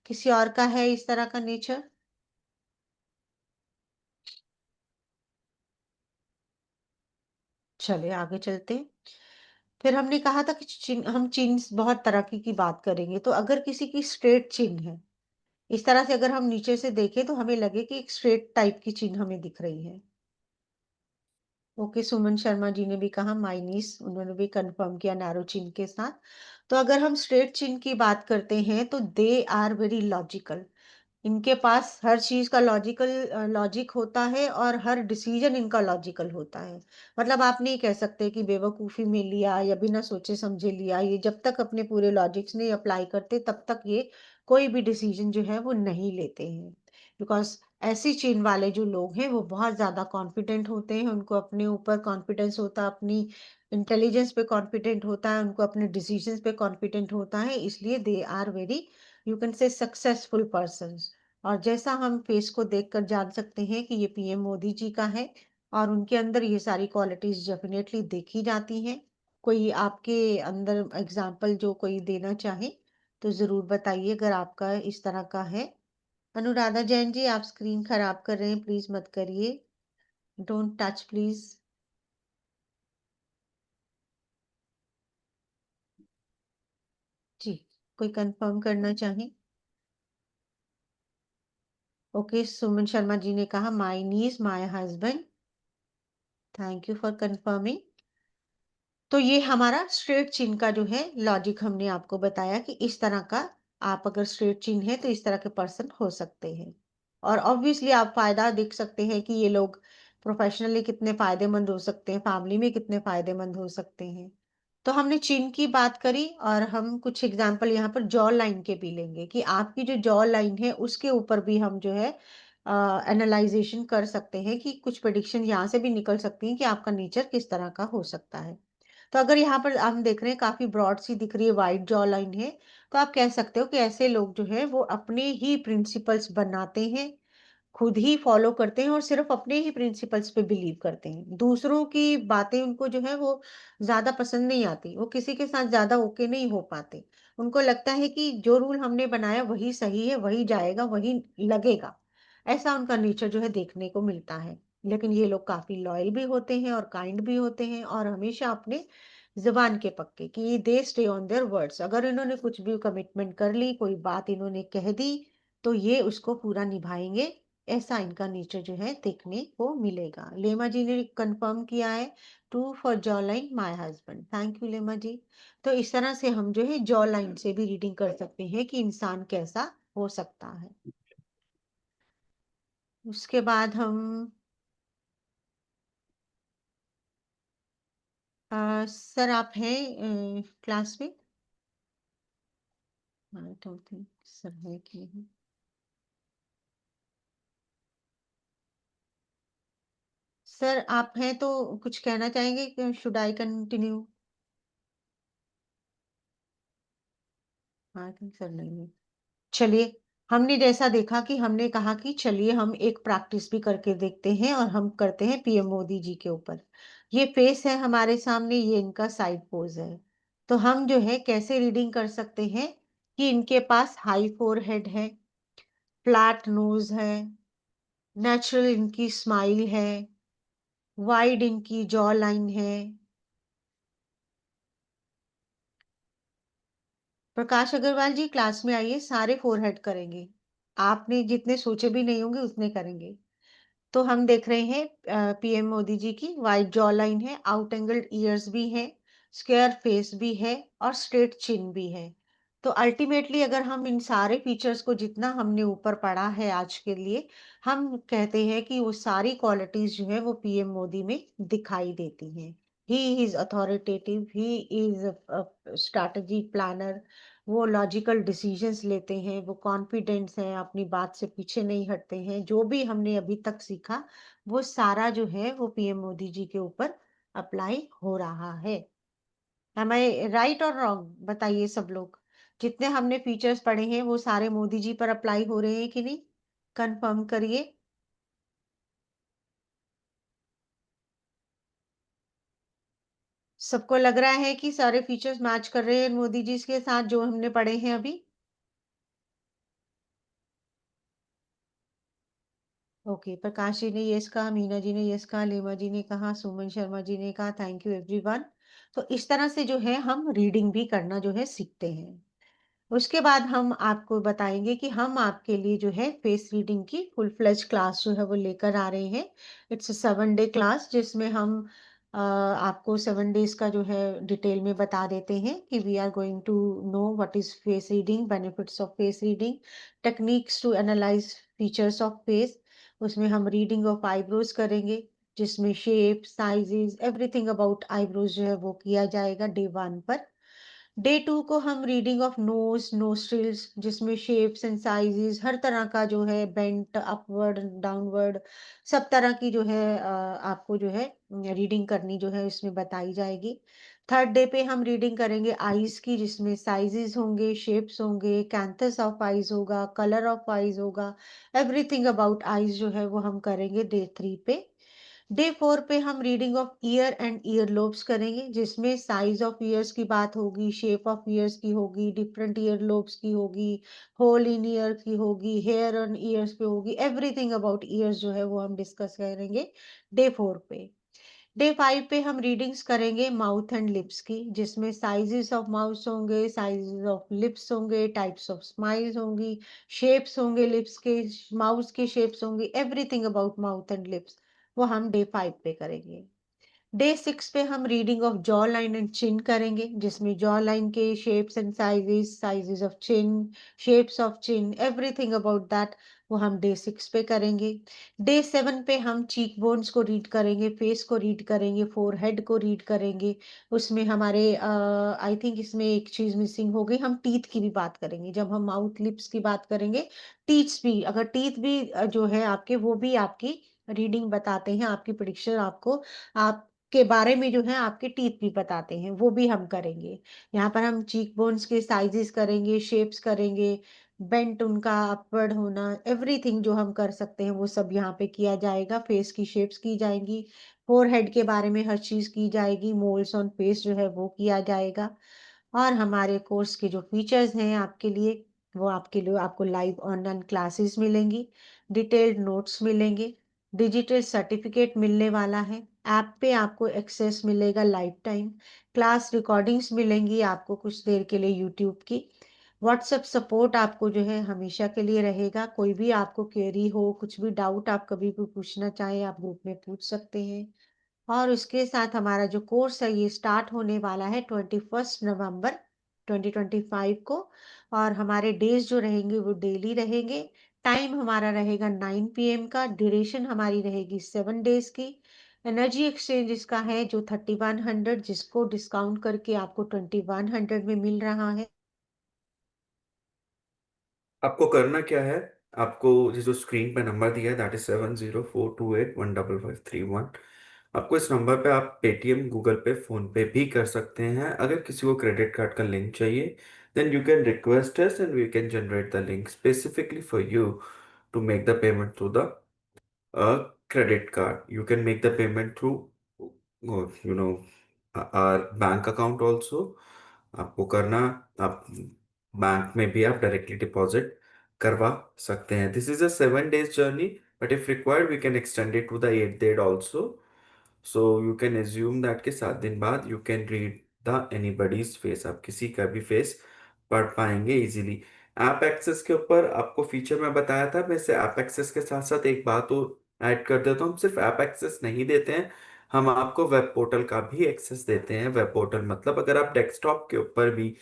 A: किसी और का है इस तरह का नेचर? चलिए आगे चलते हैं। फिर हमने कहा था कि हम चिन्ह बहुत तरह की बात करेंगे। तो अगर किसी की स्ट्रेट चिन्ह है, इस तरह से अगर हम नीचे से देखें तो हमें लगे कि एक स्ट्रेट टाइप की चिन्ह हमें दिख रही है। ओके, सुमन शर्मा जी ने भी कहा माइनीस, उन्होंने भी कंफर्म किया नैरो चिन्ह के साथ। तो अगर हम स्ट्रेट चिन्ह की बात करते हैं तो दे आर वेरी लॉजिकल। इनके पास हर चीज का लॉजिक होता है, और हर डिसीजन इनका लॉजिकल होता है। मतलब आप नहीं कह सकते कि बेवकूफी में लिया या बिना सोचे समझे लिया। ये जब तक अपने पूरे लॉजिक्स नहीं अप्लाई करते तब तक ये कोई भी डिसीजन जो है वो नहीं लेते हैं। बिकॉज ऐसी चीन वाले जो लोग हैं वो बहुत ज्यादा कॉन्फिडेंट होते हैं, उनको अपने ऊपर कॉन्फिडेंस होता है, अपनी इंटेलिजेंस पे कॉन्फिडेंट होता है, उनको अपने डिसीजंस पे कॉन्फिडेंट होता है, इसलिए they are very, you can say, successful person. और जैसा हम फेस को देखकर जान सकते हैं कि ये पीएम मोदी जी का है, और उनके अंदर ये सारी क्वालिटीज डेफिनेटली देखी जाती हैं। कोई आपके अंदर एग्जाम्पल जो कोई देना चाहे तो जरूर बताइए, अगर आपका इस तरह का है। अनुराधा जैन जी, आप स्क्रीन खराब कर रहे हैं, प्लीज मत करिए। Don't touch please. जी, कोई कंफर्म करना चाहे? ओके, सुमन शर्मा जी ने कहा my knees my husband, thank you for confirming. तो ये हमारा स्ट्रेट चिन का जो है लॉजिक हमने आपको बताया कि इस तरह का, आप अगर स्ट्रेट चिन है तो इस तरह के पर्सन हो सकते हैं। और ऑब्वियसली आप फायदा देख सकते हैं कि ये लोग प्रोफेशनली कितने फायदेमंद हो सकते हैं, फैमिली में कितने फायदेमंद हो सकते हैं। तो हमने चिन की बात करी, और हम कुछ एग्जांपल यहाँ पर जॉ लाइन के भी लेंगे कि आपकी जो जॉ लाइन है उसके ऊपर भी हम जो है एनालाइजेशन कर सकते हैं, कि कुछ प्रेडिक्शन यहाँ से भी निकल सकती है कि आपका नेचर किस तरह का हो सकता है। तो अगर यहाँ पर हम देख रहे हैं काफी ब्रॉड सी दिख रही है, वाइड जॉ लाइन है, तो आप कह सकते हो कि ऐसे लोग जो है वो अपने ही प्रिंसिपल्स बनाते हैं, खुद ही फॉलो करते हैं, और सिर्फ अपने ही प्रिंसिपल्स पे बिलीव करते हैं। दूसरों की बातें उनको जो है वो ज्यादा पसंद नहीं आती, वो किसी के साथ ज्यादा ओके नहीं हो पाते। उनको लगता है कि जो रूल हमने बनाया वही सही है, वही जाएगा, वही लगेगा। ऐसा उनका नेचर जो है देखने को मिलता है। लेकिन ये लोग काफ़ी लॉयल भी होते हैं और काइंड भी होते हैं और हमेशा अपने ज़ुबान के पक्के कि they stay on their words. अगर इन्होंने कुछ भी कमिटमेंट कर ली, कोई बात इन्होंने कह दी, तो ये उसको पूरा निभाएँगे। ऐसा इनका नेचर जो है देखने को मिलेगा। लेमा जी ने कन्फर्म किया है, true for jaw line my husband. Thank you Lema ji. तो इस तरह से हम जो है जॉ लाइन से भी रीडिंग कर सकते हैं कि इंसान कैसा हो सकता है। उसके बाद हम सर आप हैं क्लास में? आई डोंट थिंक सर है कि नहीं। सर आप हैं तो कुछ कहना चाहेंगे कि should I continue? I think sir नहीं है। चलिए, हमने जैसा देखा कि हमने कहा कि चलिए हम एक प्रैक्टिस भी करके देखते हैं और हम करते हैं पीएम मोदी जी के ऊपर। ये फेस है हमारे सामने, ये इनका साइड पोज है। तो हम जो है कैसे रीडिंग कर सकते हैं कि इनके पास हाई फोरहेड है, फ्लैट नोज है, नेचुरल इनकी स्माइल है, वाइड इनकी जॉ लाइन है। प्रकाश अग्रवाल जी क्लास में आइए, सारे फोरहेड करेंगे। आपने जितने सोचे भी नहीं होंगे उतने करेंगे। तो हम देख रहे हैं पीएम मोदी जी की वाइड जॉ लाइन है, आउट एंगल्ड ईयर्स भी है, स्क्वायर फेस भी है और स्ट्रेट चिन भी है। तो अल्टीमेटली अगर हम इन सारे फीचर्स को जितना हमने ऊपर पढ़ा है आज के लिए, हम कहते हैं कि वो सारी क्वालिटीज जो है वो पीएम मोदी में दिखाई देती हैं। He is authoritative, he is strategy planner, वो लॉजिकल डिसीजंस लेते हैं, वो कॉन्फिडेंस हैं, अपनी बात से पीछे नहीं हटते हैं। जो भी हमने अभी तक सीखा, वो सारा जो है वो पीएम मोदी जी के ऊपर अप्लाई हो रहा है। एम आई राइट और रॉन्ग बताइए सब लोग। जितने हमने फीचर्स पढ़े हैं वो सारे मोदी जी पर अप्लाई हो रहे हैं कि नहीं? कंफर्म करिए। सबको लग रहा है कि सारे फीचर्स मैच कर रहे हैं मोदी जी के साथ जो हमने पढ़े हैं अभी? ओके, प्रकाश जी ने यस कहा, मीना जी ने यस कहा, लेमा जी ने कहा, सुमन शर्मा जी ने कहा, थैंक यू एवरीवन। तो इस तरह से जो है हम रीडिंग भी करना जो है सीखते हैं। उसके बाद हम आपको बताएंगे कि हम आपके लिए जो है फेस रीडिंग की फुल फ्लेज क्लास जो है वो लेकर आ रहे हैं। इट्स अ 7 डे क्लास जिसमें हम आपको 7 डेज का जो है डिटेल में बता देते हैं कि we are going to know what is face reading, benefits of face reading, techniques to analyse features of face. उसमें हम रीडिंग ऑफ आईब्रोज करेंगे जिसमें shape, sizes, everything about eyebrows जो है वो किया जाएगा डे 1 पर। डे 2 को हम रीडिंग ऑफ नोज, नोस्ट्रिल्स जिसमें शेप्स एंड साइजेस हर तरह का जो है बेंट अपवर्ड डाउनवर्ड सब तरह की जो है आपको जो है रीडिंग करनी जो है इसमें बताई जाएगी। 3rd डे पे हम रीडिंग करेंगे आईज की जिसमें साइजेस होंगे, शेप्स होंगे, कैंथस ऑफ आईज होगा, कलर ऑफ आईज होगा, एवरीथिंग अबाउट आईज जो है वो हम करेंगे डे 3 पे। डे 4 पे हम reading of year and year lobes करेंगे जिसमें साइज ऑफ ईयर्स की बात होगी, शेप ऑफ ईयर्स की होगी, डिफरेंट ईयर लोब्स की होगी, होल इन ईयर की होगी, हेयर ऑन ईयर्स पे होगी, एवरीथिंग अबाउट ईयर्स जो है वो हम डिस्कस करेंगे डे 4 पे। डे 5 पे हम रीडिंग्स करेंगे माउथ एंड लिप्स की जिसमें साइजेस ऑफ माउथ होंगे, साइजेस ऑफ लिप्स होंगे, टाइप्स ऑफ स्माइल्स होंगी, शेप्स होंगे लिप्स के, माउथ के शेप्स होंगे, everything about mouth and lips वो हम डे 5 पे करेंगे। डे 6 पे हम reading of jaw line and chin करेंगे जिसमें जॉ लाइन के shapes and sizes, sizes of chin, shapes of chin, everything about that वो हम डे 6 पे करेंगे। डे 7 पे हम चीक बोन्स को रीड करेंगे, फेस को रीड करेंगे, फोरहेड को रीड करेंगे। उसमें हमारे आई थिंक इसमें एक चीज मिसिंग हो गई, हम टीथ की भी बात करेंगे। जब हम माउथ लिप्स की बात करेंगे, टीथ्स भी, अगर टीथ भी जो है आपके वो भी आपकी रीडिंग बताते हैं, आपकी प्रिडिक्शन आपको आपके बारे में जो है आपके टीथ भी बताते हैं, वो भी हम करेंगे। यहाँ पर हम चीक बोन्स के साइजेस करेंगे, शेप्स करेंगे, बेंट उनका अपवर्ड होना, एवरीथिंग जो हम कर सकते हैं वो सब यहाँ पे किया जाएगा। फेस की शेप्स की जाएंगी, फोरहेड के बारे में हर चीज की जाएगी, मोल्स ऑन फेस जो है वो किया जाएगा। और हमारे कोर्स के जो फीचर्स हैं आपके लिए, वो आपके लिए आपको लाइव ऑनलाइन क्लासेस मिलेंगी, डिटेल्ड नोट्स मिलेंगे, डिजिटल सर्टिफिकेट मिलने वाला है। ऐप पे आपको एक्सेस मिलेगा लाइफ टाइम। क्लास रिकॉर्डिंग्स मिलेंगी आपको कुछ देर के लिए यूट्यूब की। व्हाट्सएप सपोर्ट आपको जो है हमेशा के लिए रहेगा। कोई भी आपको क्वेरी हो, कुछ भी डाउट आप कभी भी पूछना चाहें, आप ग्रुप में पूछ सकते हैं। और उसके साथ हमारा जो कोर्स है ये स्टार्ट होने वाला है 21 नवंबर 2025 को। और हमारे डेज जो रहेंगे वो डेली रहेंगे। टाइम हमारा रहेगा 9 PM का। ड्यूरेशन हमारी रहेगी 7 डेज की। एनर्जी एक्सचेंज इसका है जो 3100, जिसको डिस्काउंट करके आपको 2100 में मिल रहा है।
E: आपको करना क्या है, आपको ये जो स्क्रीन पे नंबर दिया है दैट इज 7042815531। आपको इस नंबर पे आप पेटीएम, गूगल पे, फोन पे भी कर सकते हैं। अगर किसी को क्रेडिट कार्ड का लिंक चाहिए then you can request us and we can generate the link specifically for you to make the payment through the credit card. You can make the payment through, you know, our bank account also. आपको करना, आप bank में भी आप directly deposit करवा सकते हैं। This is a 7 days journey, but if required we can extend it to the 8 day also. So you can assume that के 7 दिन बाद you can read the anybody's face, आप किसी का भी फेस पढ़ पाएंगे इजीली। ऐप एक्सेस के ऊपर आपको फीचर मैं बताया था, मैं से ऐप एक्सेस के साथ साथ एक बात और ऐड कर देता हूँ। हम सिर्फ ऐप एक्सेस नहीं देते हैं, हम आपको वेब पोर्टल का भी एक्सेस देते हैं। वेब पोर्टल मतलब अगर आप डेस्कटॉप के ऊपर भी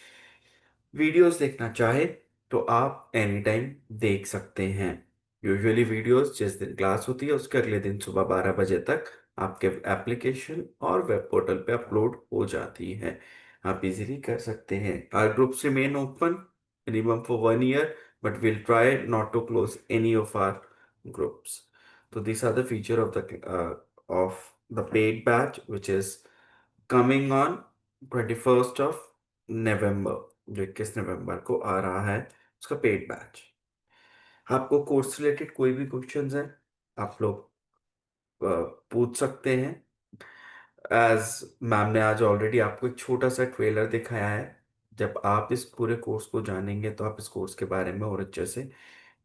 E: वीडियोस देखना चाहे तो आप एनी टाइम देख सकते हैं। यूजुअली वीडियोस जिस दिन क्लास होती है उसके अगले दिन सुबह 12 बजे तक आपके एप्लीकेशन और वेब पोर्टल पे अपलोड हो जाती है। आप इजीली कर सकते हैं। Our groups remain open minimum for 1 year, but will try not to close any of our groups. तो this are the feature of the paid batch which is coming on 21 November, जो 21 नवंबर को आ रहा है उसका पेड बैच। आपको course related कोई भी क्वेश्चंस है आप लोग पूछ सकते हैं। एज मैम ने आज ऑलरेडी आपको एक छोटा सा ट्रेलर दिखाया है। जब आप इस पूरे कोर्स को जानेंगे तो आप इस कोर्स के बारे में और अच्छे से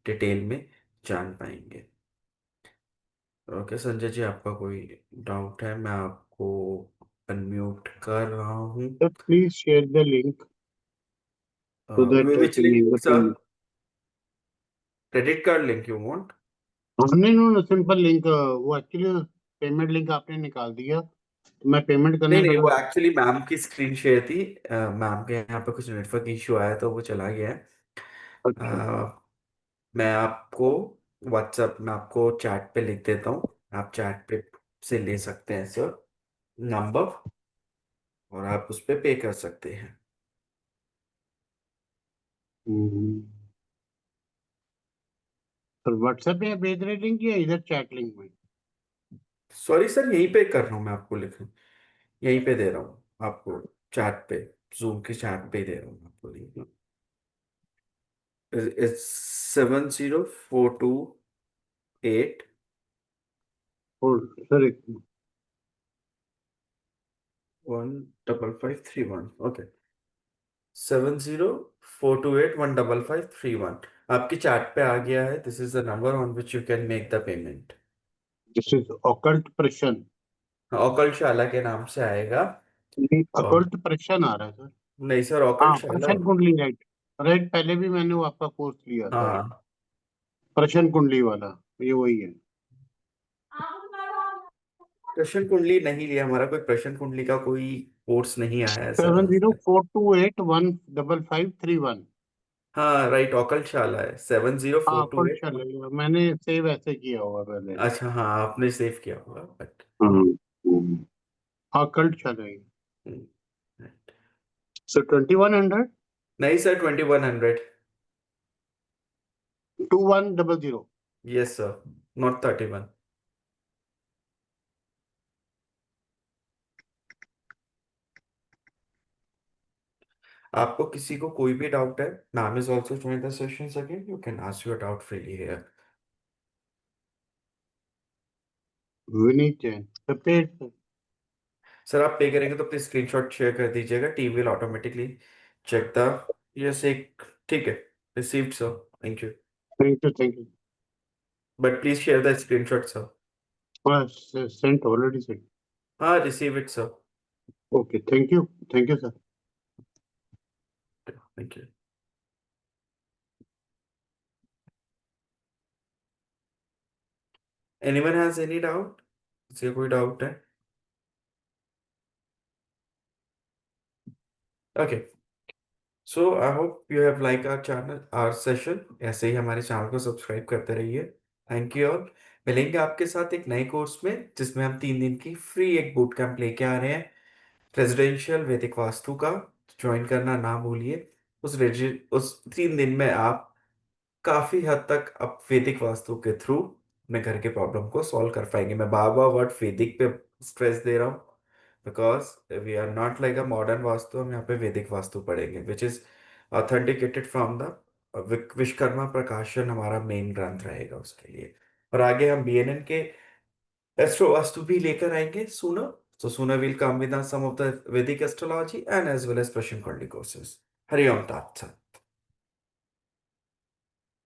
E: डिटेल में जान पाएंगे। ओके संजय जी, आपका कोई डाउट है? मैं आपको अनम्यूट कर रहा हूँ।
F: Sir, please share the link so that I
E: which
F: can
E: link
F: make the
E: sir?
F: payment.
E: Credit card link you want?
F: हमने नो सिंपल लिंक, वो एक्चुअली पेमेंट लिंक आपने निकाल दिया तो मैं पेमेंट
E: नहीं
F: करने
E: नहीं,
F: लगा।
E: वो एक्चुअली मैम की स्क्रीन शेयर थी। मैम के यहाँ पे कुछ नेटवर्क इश्यू आया तो वो चला गया है।
F: अच्छा,
E: मैं आपको व्हाट्सएप में आपको चैट पे लिख देता हूँ, आप चैट पे से ले सकते हैं सर नंबर, और आप उस पर पे कर सकते हैं।
F: सर व्हाट्सएप पे आप भेज रहे लिंक या इधर चैट लिंक में?
E: सॉरी सर, यहीं पे कर रहा हूँ मैं आपको, लिख यहीं पे दे रहा हूँ आपको, चैट पे, जूम के चैट पे दे रहा हूँ आपको लिंक। इट्स 704281
F: होल्ड सर एक
E: 15531। ओके, 7042815531 आपकी चैट पे आ गया है। This is the number on which you can make the payment.
F: This is occult प्रशन।
E: अकल शाला के नाम से आएगा। और
F: ऑकल्ट प्रशन आ रहा है सर।
E: नहीं सर, अकल
F: हाँ,
E: शाला।
F: प्रशन कुंडली, राइट। राइट, पहले भी मैंने वो आपका कोर्स लिया था,
E: हाँ,
F: प्रशन कुंडली वाला, ये वही है।
E: प्रश्न कुंडली नहीं लिया, हमारा कोई प्रश्न कुंडली का कोई कोर्स नहीं आया है सर आज तक।
F: 7042815531।
E: हाँ राइट, अकल शाला है सेवन जीरो
F: हाँ,
E: फोर टू
F: ऑकल्ट
E: एट
F: चलेगा, मैंने सेव ऐसे किया हुआ पहले।
E: अच्छा हाँ, आपने सेव किया होगा बट
F: हम्म, ऑकल्ट चलेगा। So 2100
E: नहीं सर, 2100।
F: 2100।
E: Yes sir, not 31। आपको किसी को कोई भी डाउट है, ma'am is also join the sessions again, you can ask your doubt freely here.
F: Vineet Jain सफेद।
E: सर आप पे करेंगे तो प्लीज स्क्रीनशॉट शेयर कर दीजिएगा, team will automatically check the, yes एक, ठीक है, received sir, thank you,
F: thank you, thank you.
E: But please share the screenshot sir.
F: Sent, already sent.
E: हाँ, receive it, sir.
F: Okay, thank you, sir.
E: Thank you. Anyone has any doubt? किसी का कोई doubt है? Okay. So I hope you have liked our channel, our session. ऐसे ही हमारे channel को subscribe करते रहिए. Thank you all. मिलेंगे आपके साथ एक नए कोर्स में जिसमें हम 3 दिन की फ्री एक बूट कैंप लेके आ रहे हैं रेजिडेंशियल वैदिक वास्तु का. ज्वाइन करना ना भूलिए. उस 3 दिन में आप काफी हद तक अब वैदिक वास्तु के थ्रू अपने घर के प्रॉब्लम को सॉल्व कर पाएंगे. मैं बार बार वर्ड वैदिक पे स्ट्रेस दे रहा हूँ because we are not like a modern vastu. हम यहाँ पे वैदिक वास्तु पढ़ेंगे which is authenticated from the Vishwakarma Prakashan. हमारा मेन ग्रंथ रहेगा उसके लिए. और आगे हम BNN के एस्ट्रो वास्तु भी लेकर आएंगे sooner. So sooner we'll come with some of the Vedic astrology and as well as Persian Kondi courses. Hari Om Tat Sat.